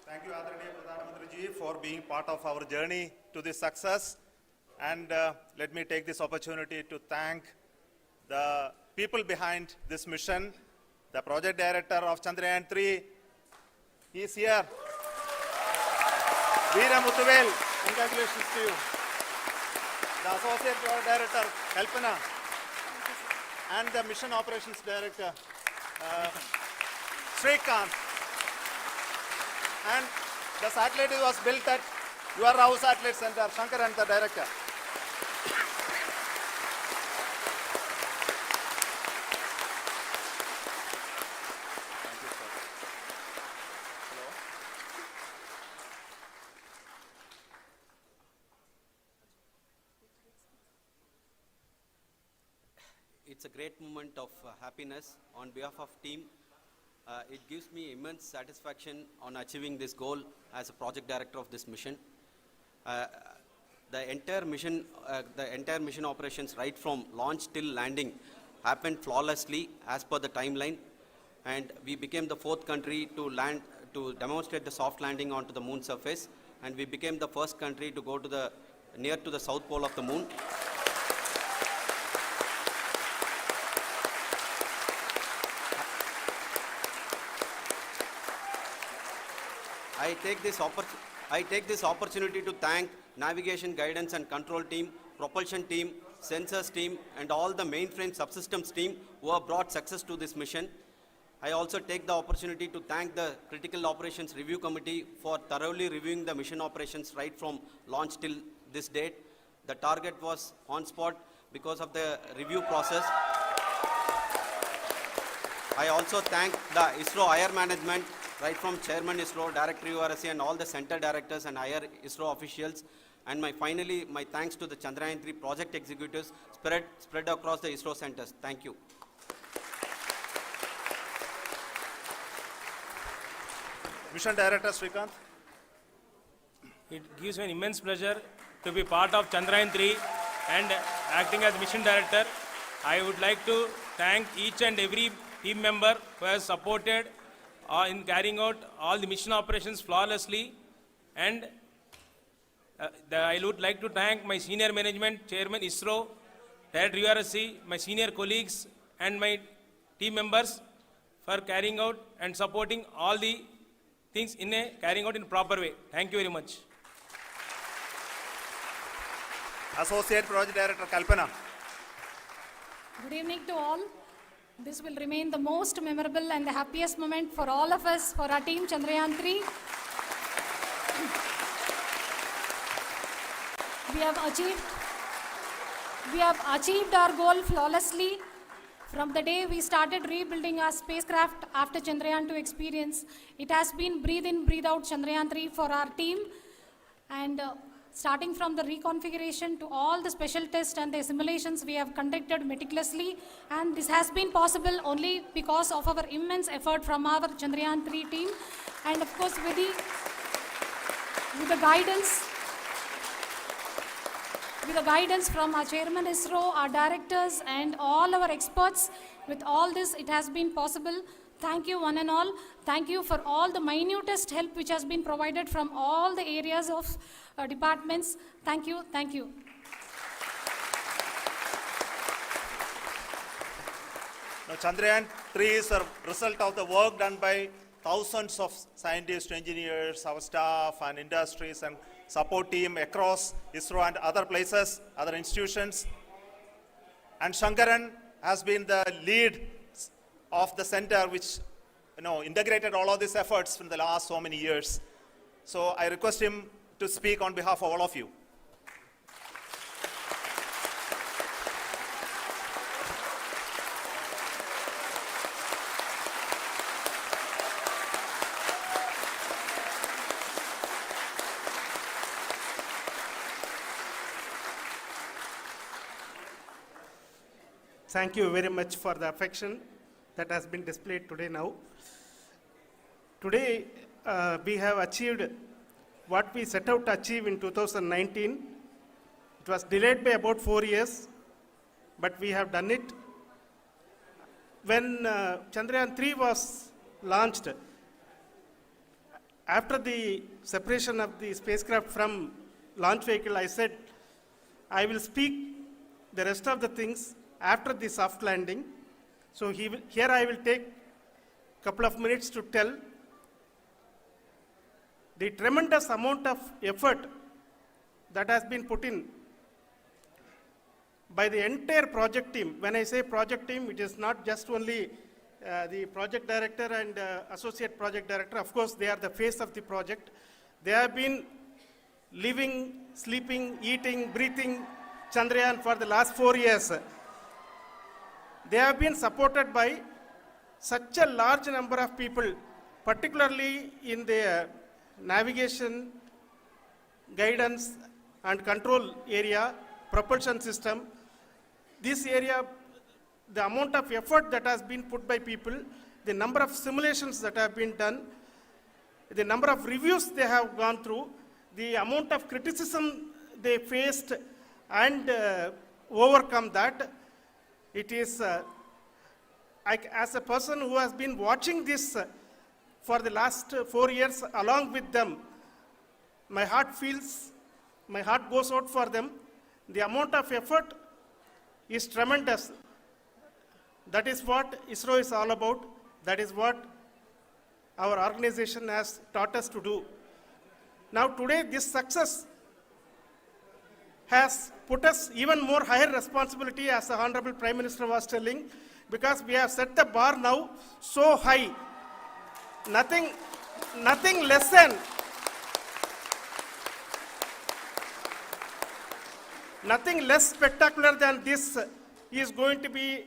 Thank you, Adharaniya Pradhan Mantri ji, for being part of our journey to this success. And let me take this opportunity to thank the people behind this mission, the project director of Chandrayaan 3. He is here. Veera Muthuvel, congratulations to you. The associate project director, Kalpana, and the mission operations director, Srikanth. And the satellite was built at your house satellite center, Shankar and the director. Thank you, sir. Hello. It's a great moment of happiness on behalf of team. It gives me immense satisfaction on achieving this goal as a project director of this mission. the entire mission operations right from launch till landing happened flawlessly as per the timeline, and we became the 4th country to land, to demonstrate the soft landing onto the moon surface, and we became the first country to go to the near to the south pole of the moon. I take this opportunity to thank navigation, guidance and control team, propulsion team, sensors team and all the mainframe subsystems team who have brought success to this mission. I also take the opportunity to thank the Critical Operations Review Committee for thoroughly reviewing the mission operations right from launch till this date. The target was on spot because of the review process. I also thank the ISRO higher management, right from Chairman ISRO, Director URSC and all the center directors and higher ISRO officials. And finally, my thanks to the Chandrayaan 3 project executives spread across the ISRO centers. Thank you. Mission Director Srikanth. It gives me an immense pleasure to be part of Chandrayaan 3 and acting as Mission Director. I would like to thank each and every team member who has supported in carrying out all the mission operations flawlessly, and I would like to thank my senior management, Chairman ISRO, Director URSC, my senior colleagues and my team members for carrying out and supporting all the things carrying out in a proper way. Thank you very much. Associate Project Director Kalpana. Good evening to all. This will remain the most memorable and the happiest moment for all of us, for our team Chandrayaan 3. We have achieved our goal flawlessly. From the day we started rebuilding our spacecraft after Chandrayaan 2 experience, it has been breathe in, breathe out Chandrayaan 3 for our team. And starting from the reconfiguration to all the special tests and the simulations we have conducted meticulously, and this has been possible only because of our immense effort from our Chandrayaan 3 team, and of course with the guidance from our Chairman ISRO, our directors and all our experts. With all this, it has been possible. Thank you one and all. Thank you for all the minutest help which has been provided from all the areas of departments. Thank you. Thank you. Now, Chandrayaan 3 is a result of the work done by thousands of scientists, engineers, our staff and industries and support team across ISRO and other places, other institutions. And Shankaran has been the lead of the center which integrated all of these efforts in the last so many years. So I request him to speak on behalf of all of you. Thank you very much for the affection that has been displayed today now. Today, we have achieved what we set out to achieve in 2019. It was delayed by about 4 years, but we have done it. When Chandrayaan 3 was launched, after the separation of the spacecraft from launch vehicle, I said, I will speak the rest of the things after the soft landing. So here I will take a couple of minutes to tell the tremendous amount of effort that has been put in by the entire project team. When I say project team, it is not just only the project director and associate project director. Of course, they are the face of the project. They have been living, sleeping, eating, breathing Chandrayaan for the last 4 years. They have been supported by such a large number of people, particularly in the navigation, guidance and control area, propulsion system. This area, the amount of effort that has been put by people, the number of simulations that have been done, the number of reviews they have gone through, the amount of criticism they faced and overcome that. It is, as a person who has been watching this for the last 4 years along with them, my heart goes out for them. The amount of effort is tremendous. That is what ISRO is all about. That is what our organization has taught us to do. Now today this success has put us even more higher responsibility, as the Honorable Prime Minister was telling, because we have set the bar now so high. Nothing less than nothing less spectacular than this is going to be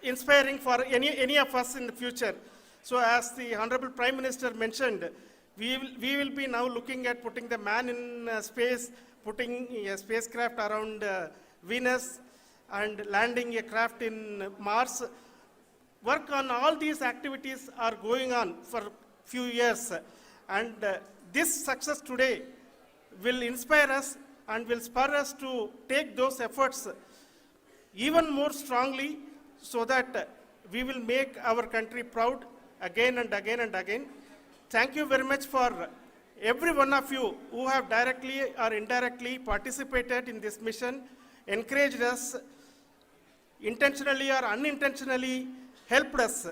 inspiring for any of us in the future. So as the Honorable Prime Minister mentioned, we will be now looking at putting the man in space, putting a spacecraft around Venus and landing a craft in Mars. Work on all these activities are going on for few years, and this success today will inspire us and will spur us to take those efforts even more strongly, so that we will make our country proud again and again and again. Thank you very much for every one of you who have directly or indirectly participated in this mission, encouraged us, intentionally or unintentionally helped us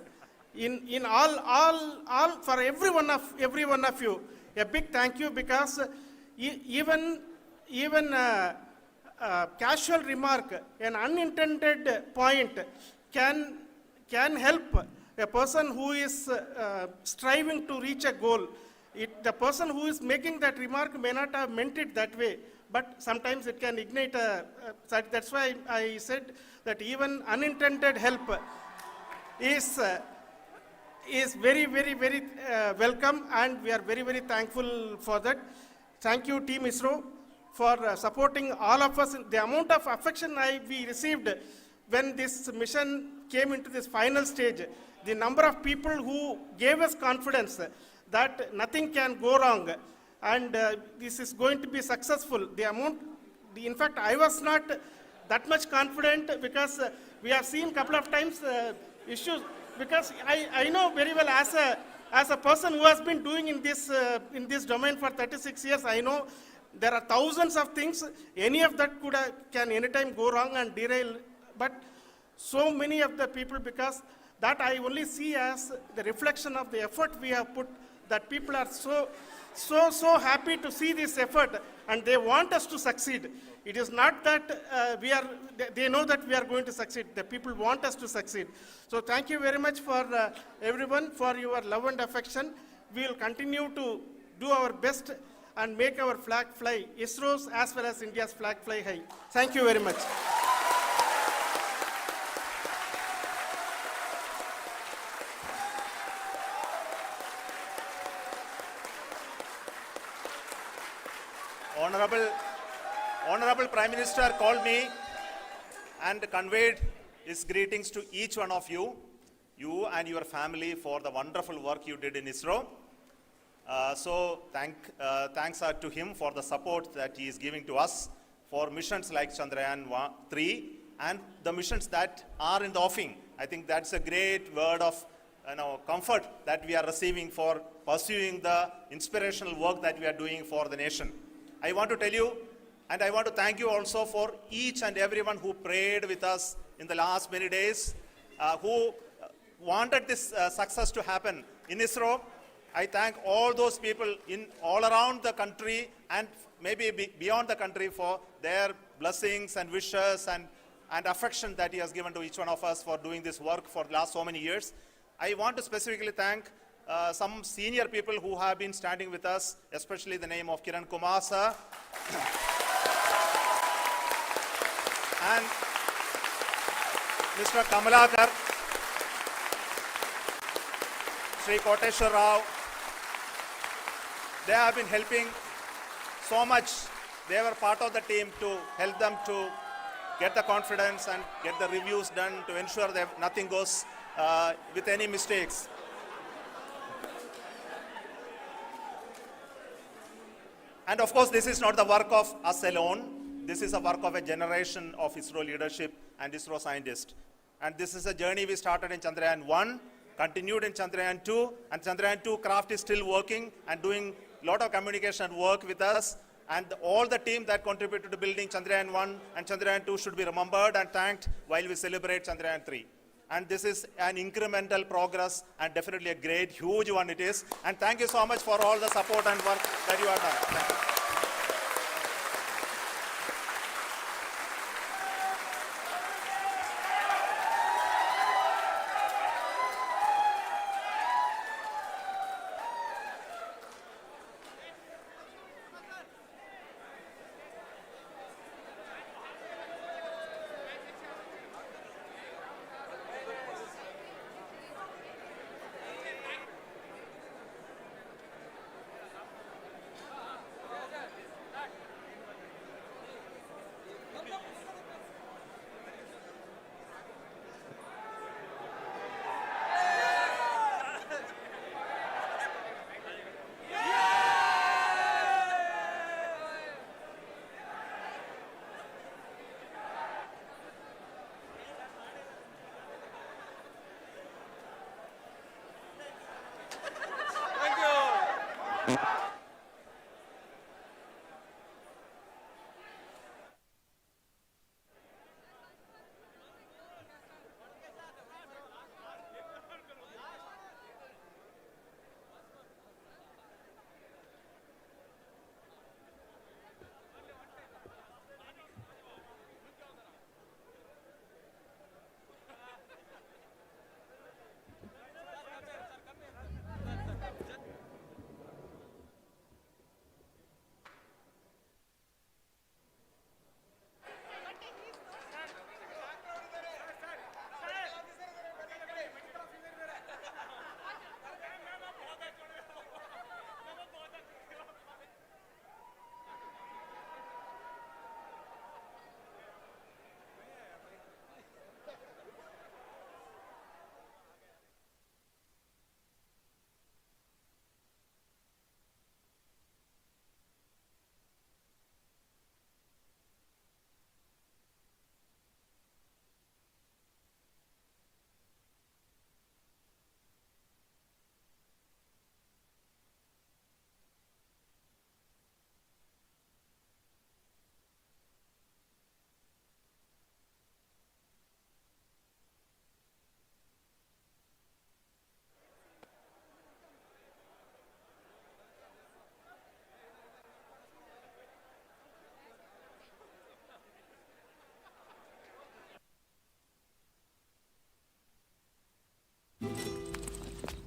in all for every one of you. A big thank you, because even casual remark, an unintended point can help a person who is striving to reach a goal. The person who is making that remark may not have meant it that way, but sometimes it can ignite that's why I said that even unintended help is very, very, very welcome, and we are very, very thankful for that. Thank you, Team ISRO, for supporting all of us. The amount of affection we received when this mission came into this final stage, the number of people who gave us confidence that nothing can go wrong and this is going to be successful. In fact, I was not that much confident, because we have seen a couple of times issues, because I know very well as a person who has been doing in this domain for 36 years, I know there are thousands of things. Any of that can anytime go wrong and derail. But so many of the people, because that I only see as the reflection of the effort we have put, that people are so happy to see this effort and they want us to succeed. It is not that they know that we are going to succeed. The people want us to succeed. So thank you very much for everyone, for your love and affection. We will continue to do our best and make our flag fly, ISRO's as well as India's flag fly high. Thank you very much. Honorable Prime Minister called me and conveyed his greetings to each one of you and your family, for the wonderful work you did in ISRO. So thanks are to him for the support that he is giving to us for missions like Chandrayaan 3 and the missions that are in the offing. I think that's a great word of comfort that we are receiving for pursuing the inspirational work that we are doing for the nation. I want to tell you, and I want to thank you also for each and everyone who prayed with us in the last many days, who wanted this success to happen in ISRO. I thank all those people all around the country and maybe beyond the country for their blessings and wishes and affection that he has given to each one of us for doing this work for the last so many years. I want to specifically thank some senior people who have been standing with us, especially the name of Kiran Kumar sir and Mr. Kamalakar, Sri Koteshwar Rao. They have been helping so much. They were part of the team to help them to get the confidence and get the reviews done to ensure that nothing goes with any mistakes. And of course, this is not the work of us alone. This is a work of a generation of ISRO leadership and ISRO scientists. And this is a journey we started in Chandrayaan 1, continued in Chandrayaan 2, and Chandrayaan 2 craft is still working and doing a lot of communication work with us. And all the team that contributed to building Chandrayaan 1 and Chandrayaan 2 should be remembered and thanked while we celebrate Chandrayaan 3. And this is an incremental progress and definitely a great, huge one it is. And thank you so much for all the support and work that you have done. Thank you.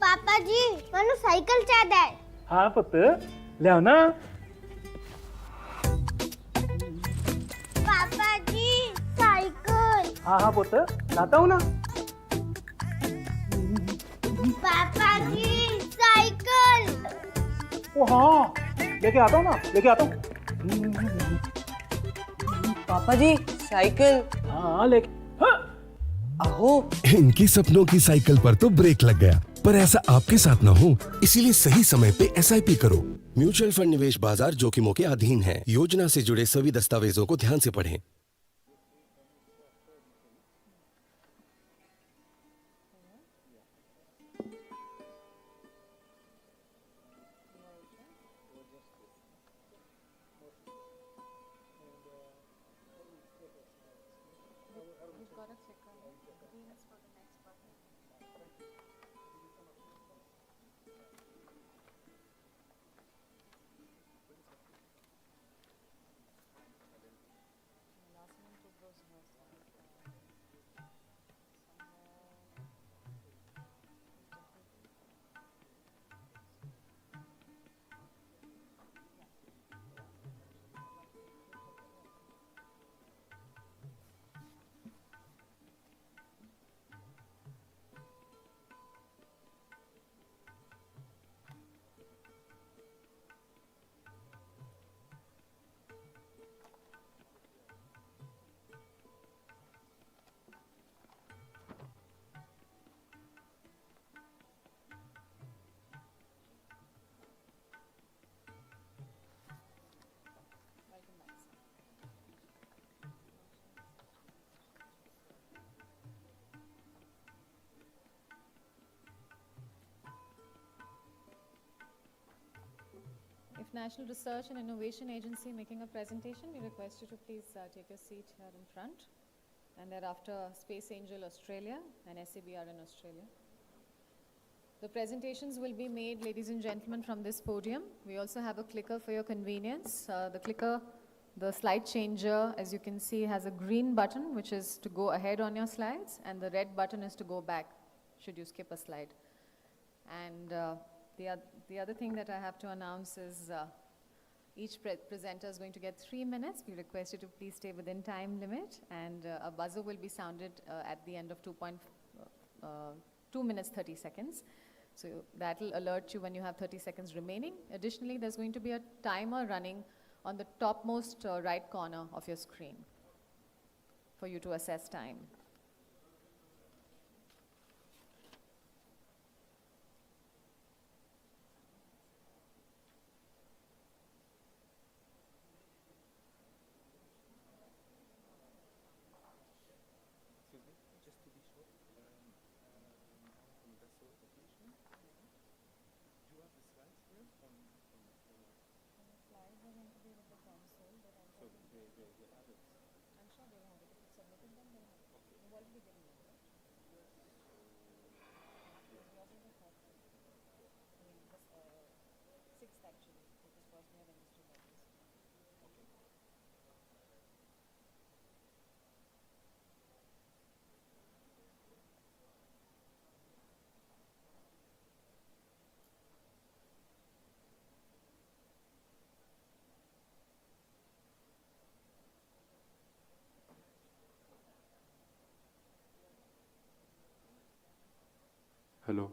पापा जी मैंने cycle चाहता है। हाँ पुत्र ले आओ ना। पापा जी साइकिल। हाँ हाँ पुत्र लाता हूँ ना। पापा जी साइकिल। ओ हाँ लेके आता हूँ ना, लेके आता हूँ। पापा जी साइकिल। हाँ लेके अहो इनके सपनों की साइकिल पर तो ब्रेक लग गया, पर ऐसा आपके साथ ना हो, इसीलिए सही समय पे एसआईपी करो। म्यूचुअल फंड निवेश बाजार जोखिमों के अधीन है। योजना से जुड़े सभी दस्तावेजों को ध्यान से पढ़ें। International Research and Innovation Agency making a presentation. We request you to please take your seat here in front. And thereafter, Space Angel Australia and SABR in Australia. The presentations will be made, ladies and gentlemen, from this podium. We also have a clicker for your convenience. The clicker, the slide changer, as you can see, has a green button, which is to go ahead on your slides, and the red button is to go back, should you skip a slide. And the other thing that I have to announce is each presenter is going to get 3 minutes. We request you to please stay within time limit, and a buzzer will be sounded at the end of 2 minutes 30 seconds. So that will alert you when you have 30 seconds remaining. Additionally, there's going to be a timer running on the topmost right corner of your screen for you to assess time. Hello.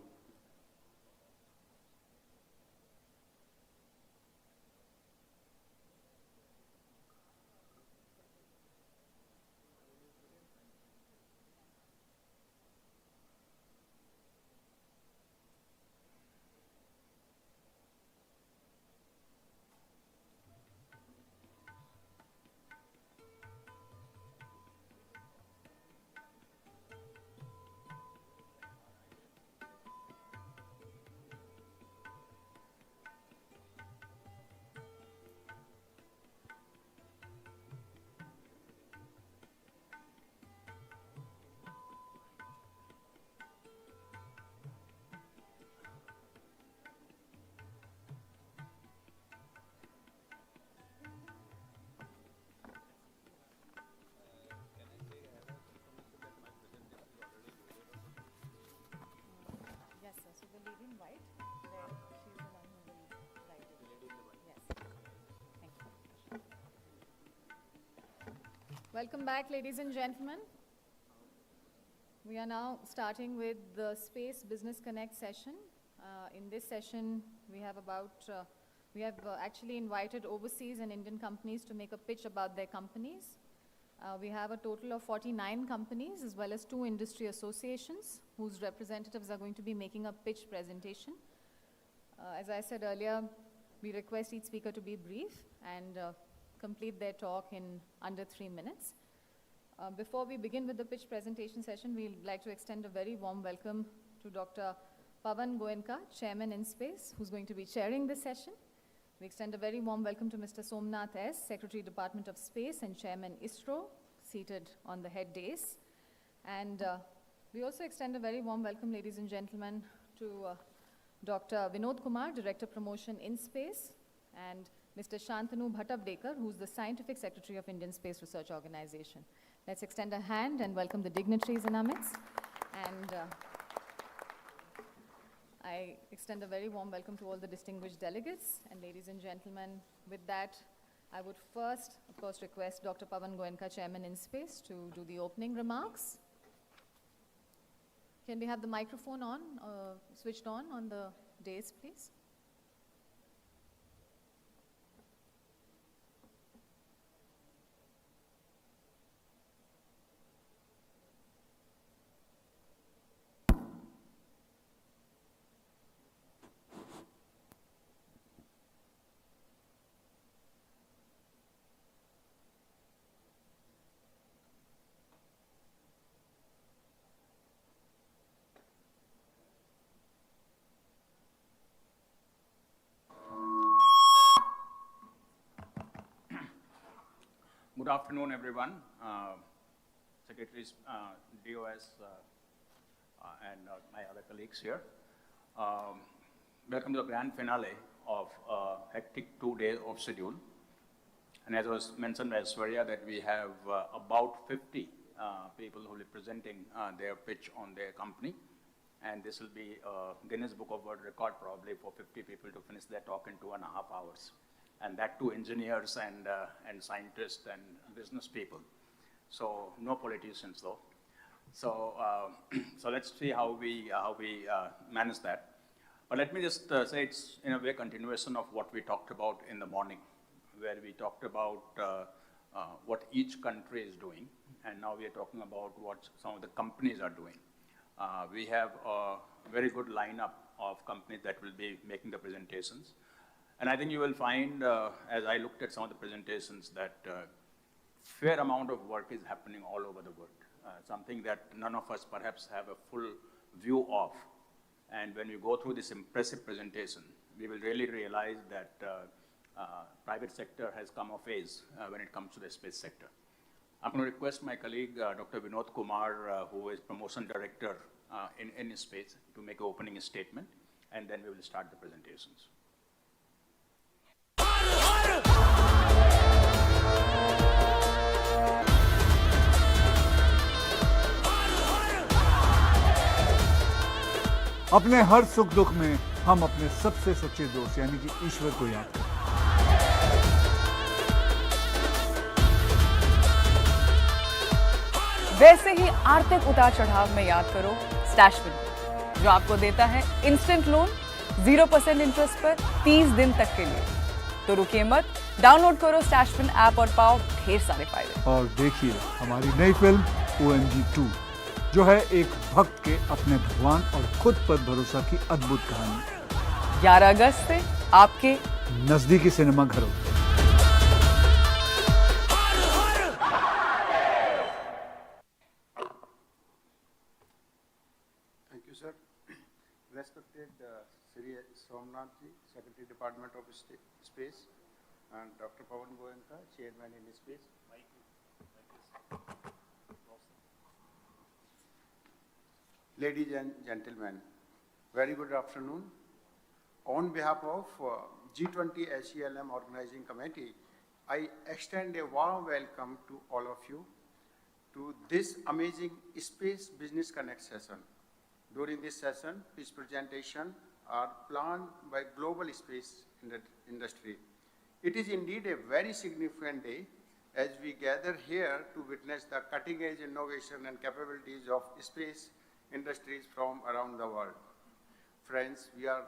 Yes, sir. So the lady in white, there, she's the one who will write it. The lady in the white. Yes. Thank you. Welcome back, ladies and gentlemen. We are now starting with the Space Business Connect session. In this session, we have actually invited overseas and Indian companies to make a pitch about their companies. We have a total of 49 companies as well as 2 industry associations whose representatives are going to be making a pitch presentation. As I said earlier, we request each speaker to be brief and complete their talk in under 3 minutes. Before we begin with the pitch presentation session, we'd like to extend a very warm welcome to Dr. Pavan Goenka, Chairman InSpace, who's going to be chairing this session. We extend a very warm welcome to Mr. Somnath S., Secretary, Department of Space and Chairman ISRO, seated on the head dais. And we also extend a very warm welcome, ladies and gentlemen, to Dr. Vinod Kumar, Director Promotion InSpace, and Mr. Shantanu Bhattavdekar, who's the Scientific Secretary of Indian Space Research Organization. Let's extend a hand and welcome the dignitaries in our midst. And I extend a very warm welcome to all the distinguished delegates. And ladies and gentlemen, with that, I would first, of course, request Dr. Pavan Goenka, Chairman InSpace, to do the opening remarks. Can we have the microphone on, switched on the dais, please? Good afternoon, everyone. Secretaries, DOS, and my other colleagues here. Welcome to the grand finale of a hectic 2 days of schedule. And as was mentioned by Swarya, that we have about 50 people who will be presenting their pitch on their company. And this will be a Guinness Book of World Record probably for 50 people to finish their talk in 2.5 hours. And that too engineers and scientists and business people. So no politicians though. So, so let's see how we manage that. But let me just say it's in a way continuation of what we talked about in the morning, where we talked about what each country is doing. And now we are talking about what some of the companies are doing. We have a very good lineup of companies that will be making the presentations. And I think you will find, as I looked at some of the presentations, that fair amount of work is happening all over the world. Something that none of us perhaps have a full view of. And when we go through this impressive presentation, we will really realize that private sector has come of age when it comes to the space sector. I'm going to request my colleague, Dr. Vinod Kumar, who is Promotion Director in space, to make an opening statement, and then we will start the presentations. अपने हर सुख दुख में हम अपने सबसे सच्चे दोस्त यानी कि ईश्वर को याद करें। वैसे ही आर्थिक उतार चढ़ाव में याद करो स्टैशबिन, जो आपको देता है इंस्टेंट लोन 0% इंटरेस्ट पर 30 दिन तक के लिए। तो रुकिए मत, डाउनलोड करो स्टैशबिन ऐप और पाओ ढेर सारे फायदे। और देखिए हमारी नई फिल्म OMG 2, जो है एक भक्त के अपने भगवान और खुद पर भरोसा की अद्भुत कहानी। 11 अगस्त से आपके नजदीकी सिनेमा घरों। Thank you, sir. Respected Sri Somnath ji, Secretary Department of Space, and Dr. Pawan Goenka, Chairman in Space. Ladies and gentlemen, very good afternoon. On behalf of G20 SELM Organizing Committee, I extend a warm welcome to all of you to this amazing Space Business Connect session. During this session, this presentation are planned by global space industry. It is indeed a very significant day as we gather here to witness the cutting-edge innovation and capabilities of space industries from around the world. Friends, we are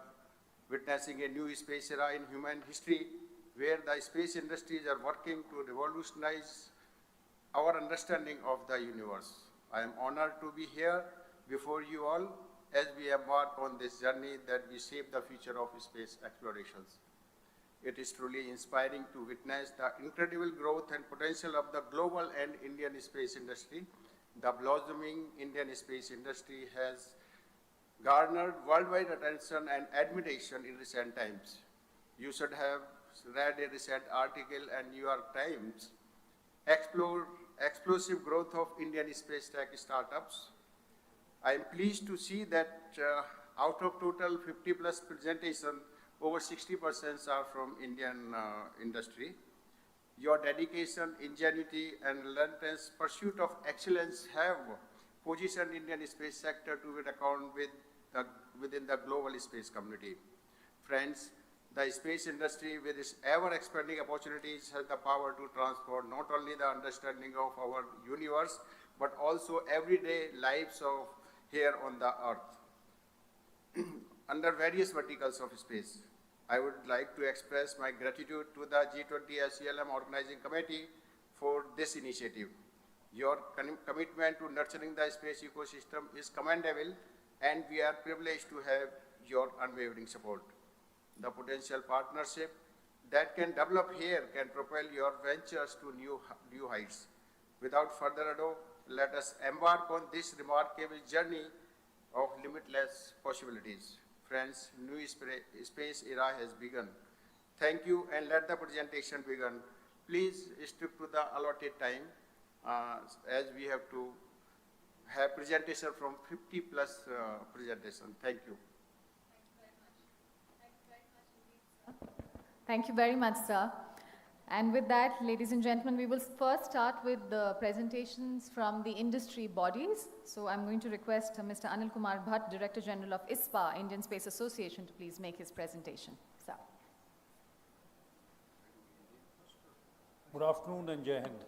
witnessing a new space era in human history where the space industries are working to revolutionize our understanding of the universe. I am honored to be here before you all as we embark on this journey that we shape the future of space explorations. It is truly inspiring to witness the incredible growth and potential of the global and Indian space industry. The blossoming Indian space industry has garnered worldwide attention and admiration in recent times. You should have read a recent article in New York Times, Explosive Growth of Indian Space Tech Startups. I am pleased to see that out of total 50 plus presentation, over 60% are from Indian industry. Your dedication, ingenuity, and relentless pursuit of excellence have positioned Indian space sector to be reckoned with within the global space community. Friends, the space industry with its ever-expanding opportunities has the power to transform not only the understanding of our universe, but also everyday lives of here on the earth. Under various verticals of space, I would like to express my gratitude to the G20 SELM Organizing Committee for this initiative. Your commitment to nurturing the space ecosystem is commendable, and we are privileged to have your unwavering support. The potential partnership that can develop here can propel your ventures to new heights. Without further ado, let us embark on this remarkable journey of limitless possibilities. Friends, new space era has begun. Thank you, and let the presentation begin. please stick to the allotted time as we have to have presentation from 50 plus presentation. Thank you. Thank you very much, sir. And with that, ladies and gentlemen, we will first start with the presentations from the industry bodies. So I'm going to request Mr. Anil Kumar Bhatt, Director General of ISPA, Indian Space Association, to please make his presentation. Sir. Good afternoon and Jai Hind.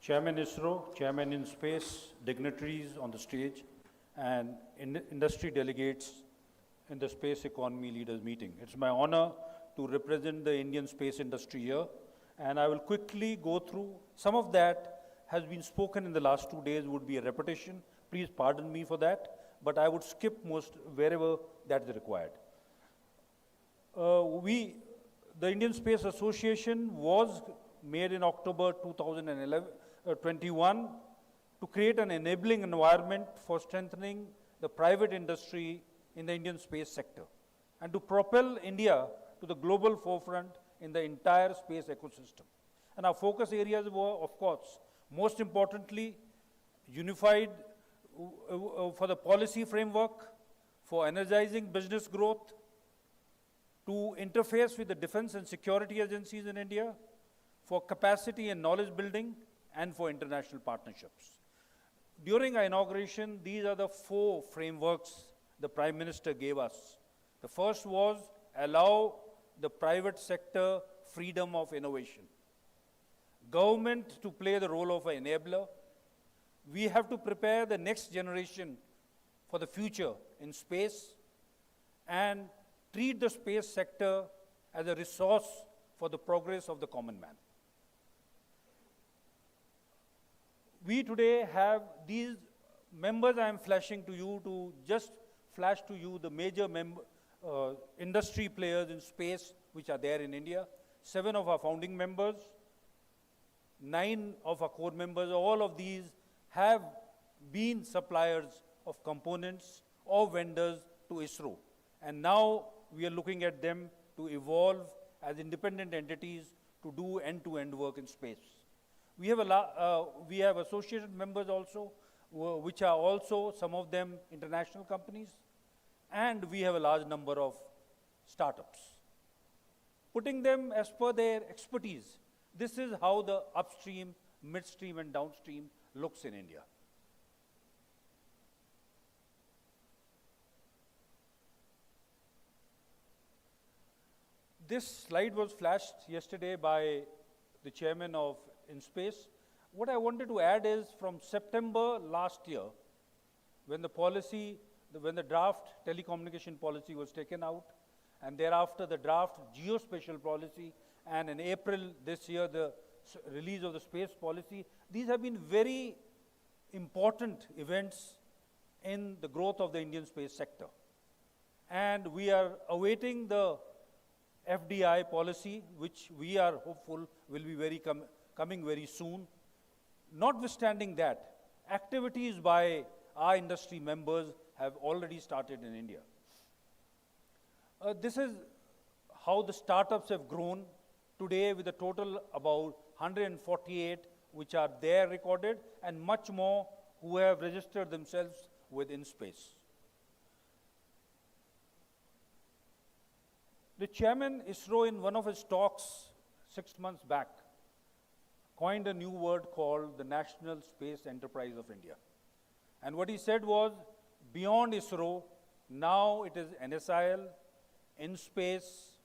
Chairman ISRO, Chairman in Space, dignitaries on the stage, and industry delegates in the Space Economy Leaders Meeting. It's my honor to represent the Indian space industry here, and I will quickly go through some of that has been spoken in the last 2 days, would be a repetition. Please pardon me for that, but I would skip most wherever that is required. The Indian Space Association was made in October 2021 to create an enabling environment for strengthening the private industry in the Indian space sector and to propel India to the global forefront in the entire space ecosystem. And our focus areas were, of course, most importantly, unified for the policy framework, for energizing business growth, to interface with the defense and security agencies in India, for capacity and knowledge building, and for international partnerships. During our inauguration, these are the 4 frameworks the Prime Minister gave us. The first was allow the private sector freedom of innovation. Government to play the role of an enabler. We have to prepare the next generation for the future in space and treat the space sector as a resource for the progress of the common man. We today have these members I am flashing to you to just flash to you the major industry players in space which are there in India. 7 of our founding members, 9 of our core members, all of these have been suppliers of components or vendors to ISRO. And now we are looking at them to evolve as independent entities to do end-to-end work in space. We have associated members also, which are also some of them international companies, and we have a large number of startups. Putting them as per their expertise, this is how the upstream, midstream, and downstream looks in India. This slide was flashed yesterday by the chairman of InSpace. What I wanted to add is from September last year, when the draft telecommunication policy was taken out, and thereafter the draft geospatial policy, and in April this year, the release of the space policy, these have been very important events in the growth of the Indian space sector. And we are awaiting the FDI policy, which we are hopeful will be coming very soon. Notwithstanding that, activities by our industry members have already started in India. This is how the startups have grown today, with a total about 148 which are there recorded, and much more who have registered themselves with InSpace. The chairman ISRO, in one of his talks 6 months back, coined a new word called the National Space Enterprise of India. And what he said was, beyond ISRO, now it is NSIL, InSpace,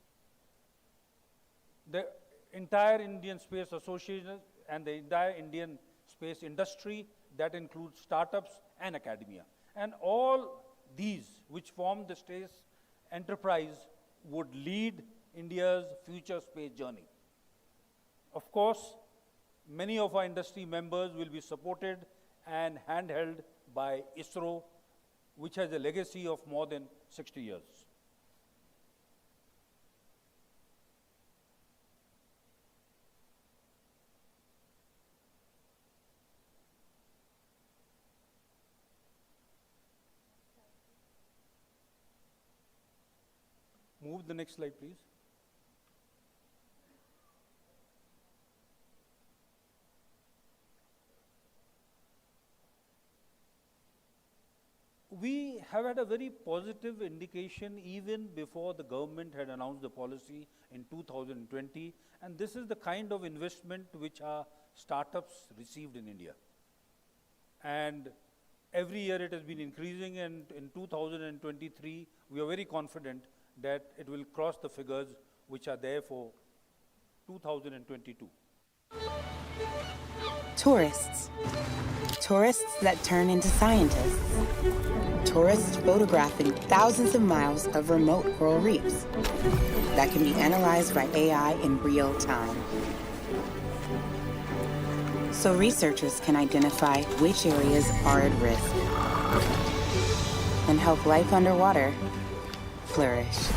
the entire Indian Space Association, and the entire Indian space industry, that includes startups and academia. And all these, which form the space enterprise, would lead India's future space journey. Of course, many of our industry members will be supported and handheld by ISRO, which has a legacy of more than 60 years. Move the next slide, please. We have had a very positive indication even before the government had announced the policy in 2020, and this is the kind of investment which our startups received in India. And every year it has been increasing, and in 2023, we are very confident that it will cross the figures which are there for 2022. Tourists. Tourists that turn into scientists. Tourists photographing thousands of miles of remote coral reefs that can be analyzed by AI in real time. So researchers can identify which areas are at risk and help life underwater flourish.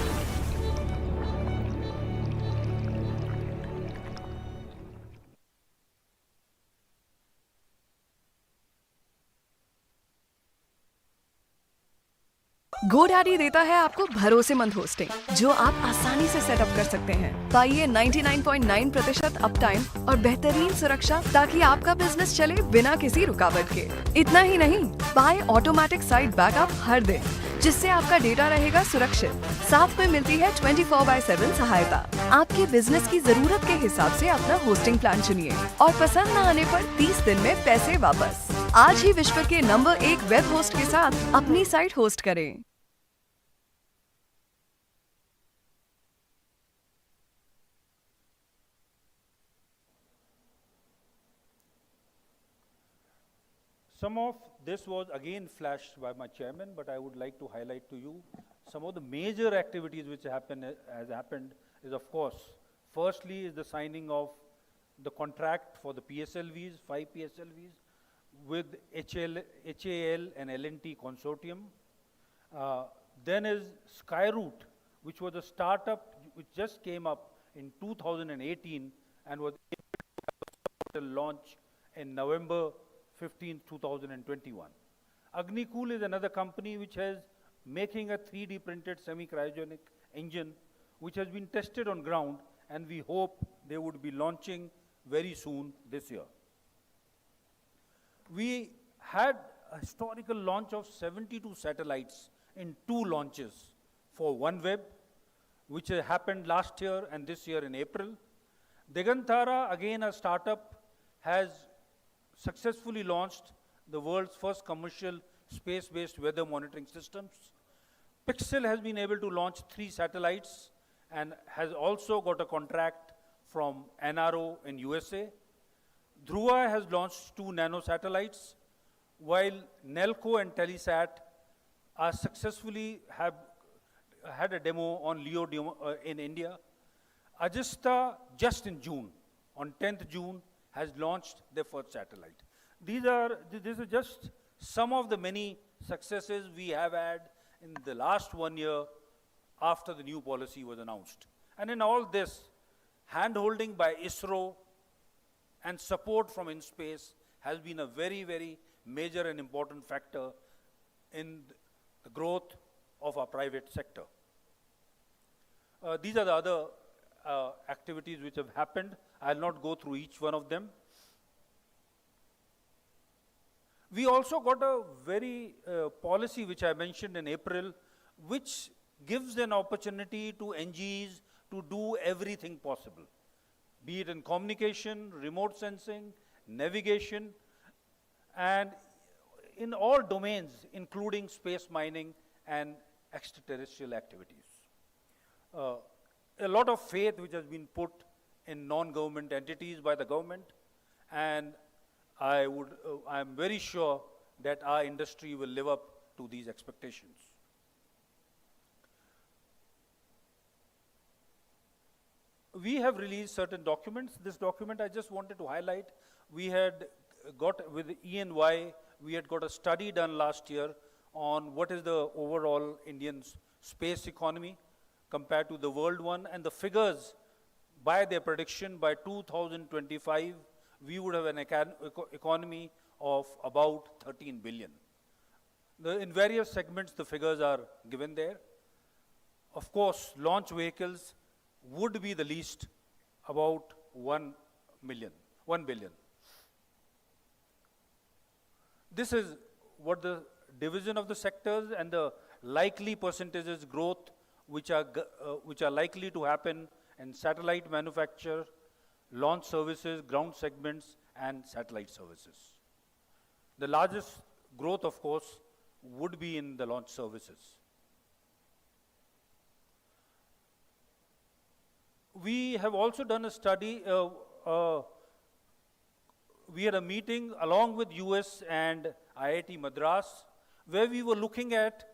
GoDaddy देता है आपको भरोसेमंद hosting जो आप आसानी से setup कर सकते हैं। पाइए 99.9% अपटाइम और बेहतरीन सुरक्षा ताकि आपका बिजनेस चले बिना किसी रुकावट के। इतना ही नहीं, पाए ऑटोमेटिक साइट बैकअप हर दिन जिससे आपका डेटा रहेगा सुरक्षित। साथ में मिलती है 24/7 सहायता। आपके बिजनेस की जरूरत के हिसाब से अपना होस्टिंग प्लान चुनिए और पसंद न आने पर 30 दिन में पैसे वापस। आज ही विश्व के नंबर 1 वेब होस्ट के साथ अपनी साइट होस्ट करें। Some of this was again flashed by my chairman, but I would like to highlight to you some of the major activities which has happened is, of course, firstly is the signing of the contract for the PSLVs, 5 PSLVs, with HAL and L&T consortium. Then is Skyroot, which was a startup which just came up in 2018 and was able to launch in November 15, 2021. Agnikul is another company which has making a 3D printed semi-cryogenic engine which has been tested on ground, and we hope they would be launching very soon this year. We had a historical launch of 72 satellites in 2 launches for OneWeb, which happened last year and this year in April. Digantara, again a startup, has successfully launched the world's first commercial space-based weather monitoring systems. Pixel has been able to launch 3 satellites and has also got a contract from NRO in USA. Dhruva has launched 2 nano satellites, while Nelco and Telesat are successfully have had a demo on LEO in India. Ajista, just in June, on 10th June, has launched their first satellite. These are just some of the many successes we have had in the last 1 year after the new policy was announced. And in all this, hand-holding by ISRO and support from InSpace has been a very, very major and important factor in the growth of our private sector. These are the other activities which have happened. I'll not go through each one of them. We also got a very policy which I mentioned in April, which gives an opportunity to NGEs to do everything possible, be it in communication, remote sensing, navigation, and in all domains, including space mining and extraterrestrial activities. A lot of faith which has been put in non-government entities by the government, and I'm very sure that our industry will live up to these expectations. We have released certain documents. This document I just wanted to highlight. We had got with ENY, we had got a study done last year on what is the overall Indian space economy compared to the world one, and the figures by their prediction by 2025, we would have an economy of about 13 billion. In various segments, the figures are given there. Of course, launch vehicles would be the least, about 1 billion. This is what the division of the sectors and the likely percentages growth which are likely to happen in satellite manufacture, launch services, ground segments, and satellite services. The largest growth, of course, would be in the launch services. We have also done a study. We had a meeting along with US and IIT Madras, where we were looking at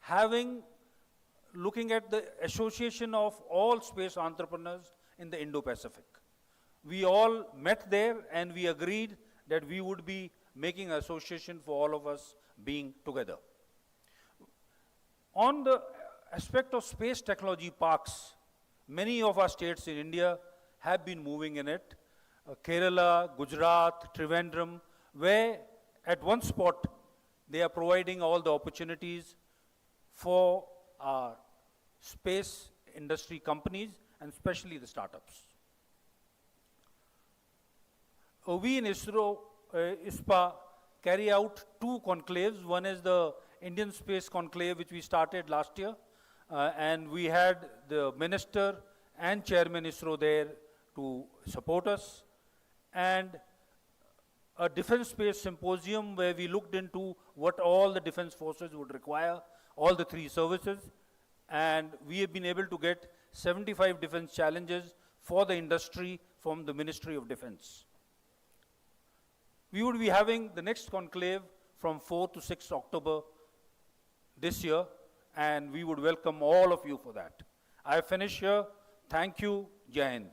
the association of all space entrepreneurs in the Indo-Pacific. We all met there and we agreed that we would be making an association for all of us being together. On the aspect of space technology parks, many of our states in India have been moving in it. Kerala, Gujarat, Trivandrum, where at one spot they are providing all the opportunities for our space industry companies and especially the startups. We in ISRO, ISPA, carry out two conclaves. One is the Indian Space Conclave, which we started last year, and we had the Minister and Chairman ISRO there to support us, and a Defense Space Symposium where we looked into what all the defense forces would require, all the three services, and we have been able to get 75 defense challenges for the industry from the Ministry of Defense. We would be having the next conclave from 4 to 6 October this year, and we would welcome all of you for that. I finish here. Thank you. Jai Hind.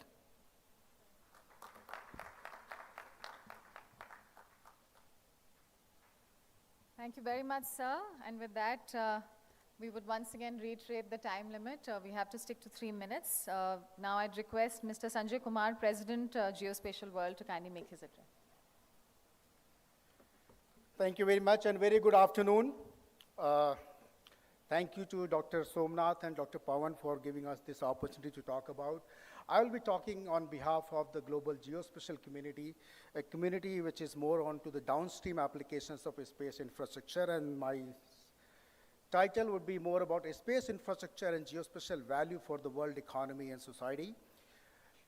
Thank you very much, sir. And with that, we would once again reiterate the time limit. We have to stick to 3 minutes. Now I'd request Mr. Sanjay Kumar, President, Geospatial World, to kindly make his address. Thank you very much and very good afternoon. Thank you to Dr. Somnath and Dr. Pawan for giving us this opportunity to talk about. I will be talking on behalf of the global geospatial community, a community which is more onto the downstream applications of space infrastructure, and my title would be more about space infrastructure and geospatial value for the world economy and society.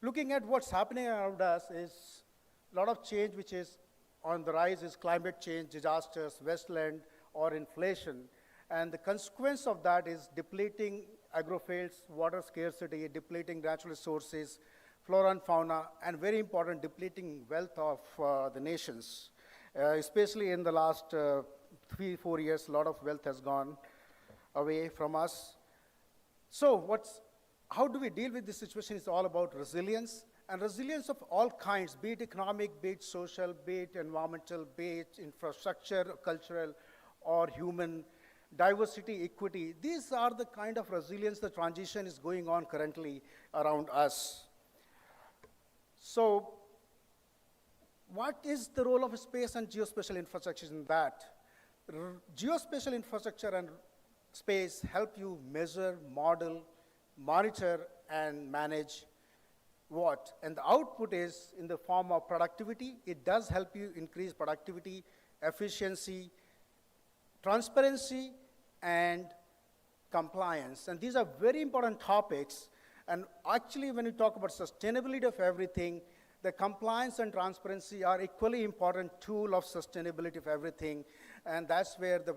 Looking at what's happening around us is a lot of change which is on the rise is climate change, disasters, wasteland, or inflation. And the consequence of that is depleting agrofields, water scarcity, depleting natural resources, flora and fauna, and very important, depleting wealth of the nations. Especially in the last 3-4 years, a lot of wealth has gone away from us. So how do we deal with this situation? It's all about resilience, and resilience of all kinds, be it economic, be it social, be it environmental, be it infrastructure, cultural, or human, diversity, equity. These are the kind of resilience the transition is going on currently around us. So what is the role of space and geospatial infrastructure in that? Geospatial infrastructure and space help you measure, model, monitor, and manage what? And the output is in the form of productivity. It does help you increase productivity, efficiency, transparency, and compliance. And these are very important topics. And actually, when you talk about sustainability of everything, the compliance and transparency are equally important tool of sustainability of everything. And that's where the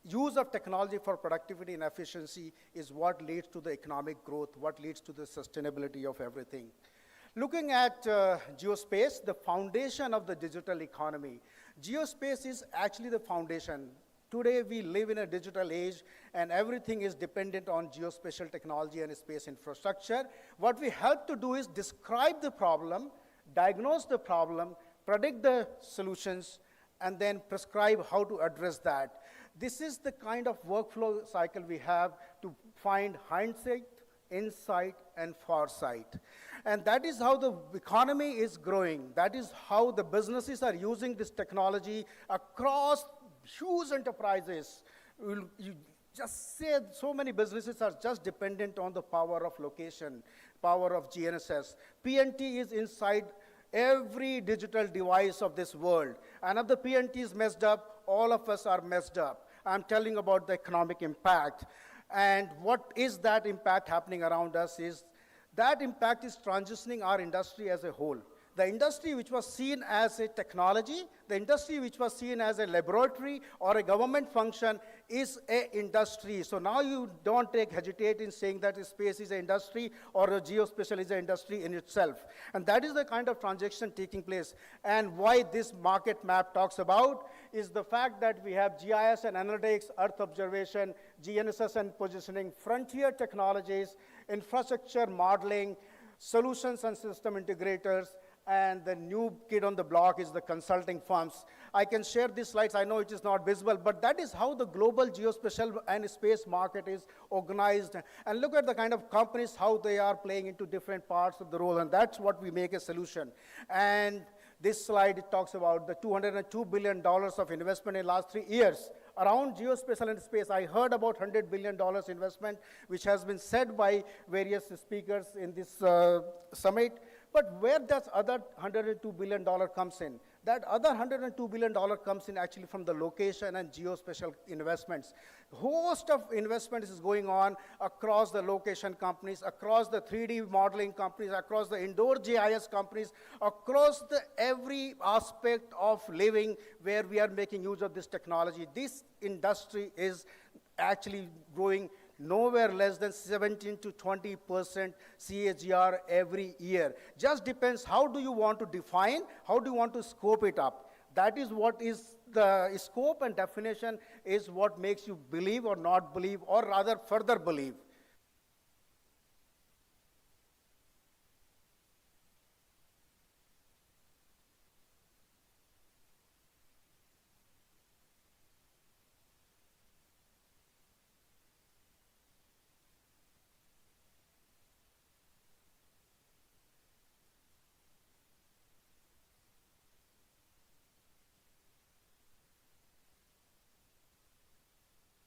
use of technology for productivity and efficiency is what leads to the economic growth, what leads to the sustainability of everything. Looking at geospace, the foundation of the digital economy. Geospace is actually the foundation. Today, we live in a digital age, and everything is dependent on geospatial technology and space infrastructure. What we help to do is describe the problem, diagnose the problem, predict the solutions, and then prescribe how to address that. This is the kind of workflow cycle we have to find hindsight, insight, and foresight. And that is how the economy is growing. That is how the businesses are using this technology across huge enterprises. You just say so many businesses are just dependent on the power of location, power of GNSS. PNT is inside every digital device of this world. And if the PNT is messed up, all of us are messed up. I'm telling about the economic impact. And what is that impact happening around us is that impact is transitioning our industry as a whole. The industry which was seen as a technology, the industry which was seen as a laboratory or a government function is a industry. So now you don't hesitate in saying that space is an industry or a geospatial is an industry in itself. And that is the kind of transaction taking place. And why this market map talks about is the fact that we have GIS and analytics, Earth observation, GNSS and positioning, frontier technologies, infrastructure modeling, solutions and system integrators, and the new kid on the block is the consulting firms. I can share these slides. I know it is not visible, but that is how the global geospatial and space market is organized. And look at the kind of companies, how they are playing into different parts of the role, and that's what we make a solution. And this slide, it talks about the $202 billion of investment in the last 3 years around geospatial and space. I heard about $100 billion investment, which has been said by various speakers in this summit. But where does other $102 billion comes in? That other $102 billion comes in actually from the location and geospatial investments. Host of investments is going on across the location companies, across the 3D modeling companies, across the indoor GIS companies, across the every aspect of living where we are making use of this technology. This industry is actually growing nowhere less than 17 to 20% CAGR every year. Just depends how do you want to define, how do you want to scope it up. That is what is the scope and definition is what makes you believe or not believe, or rather further believe.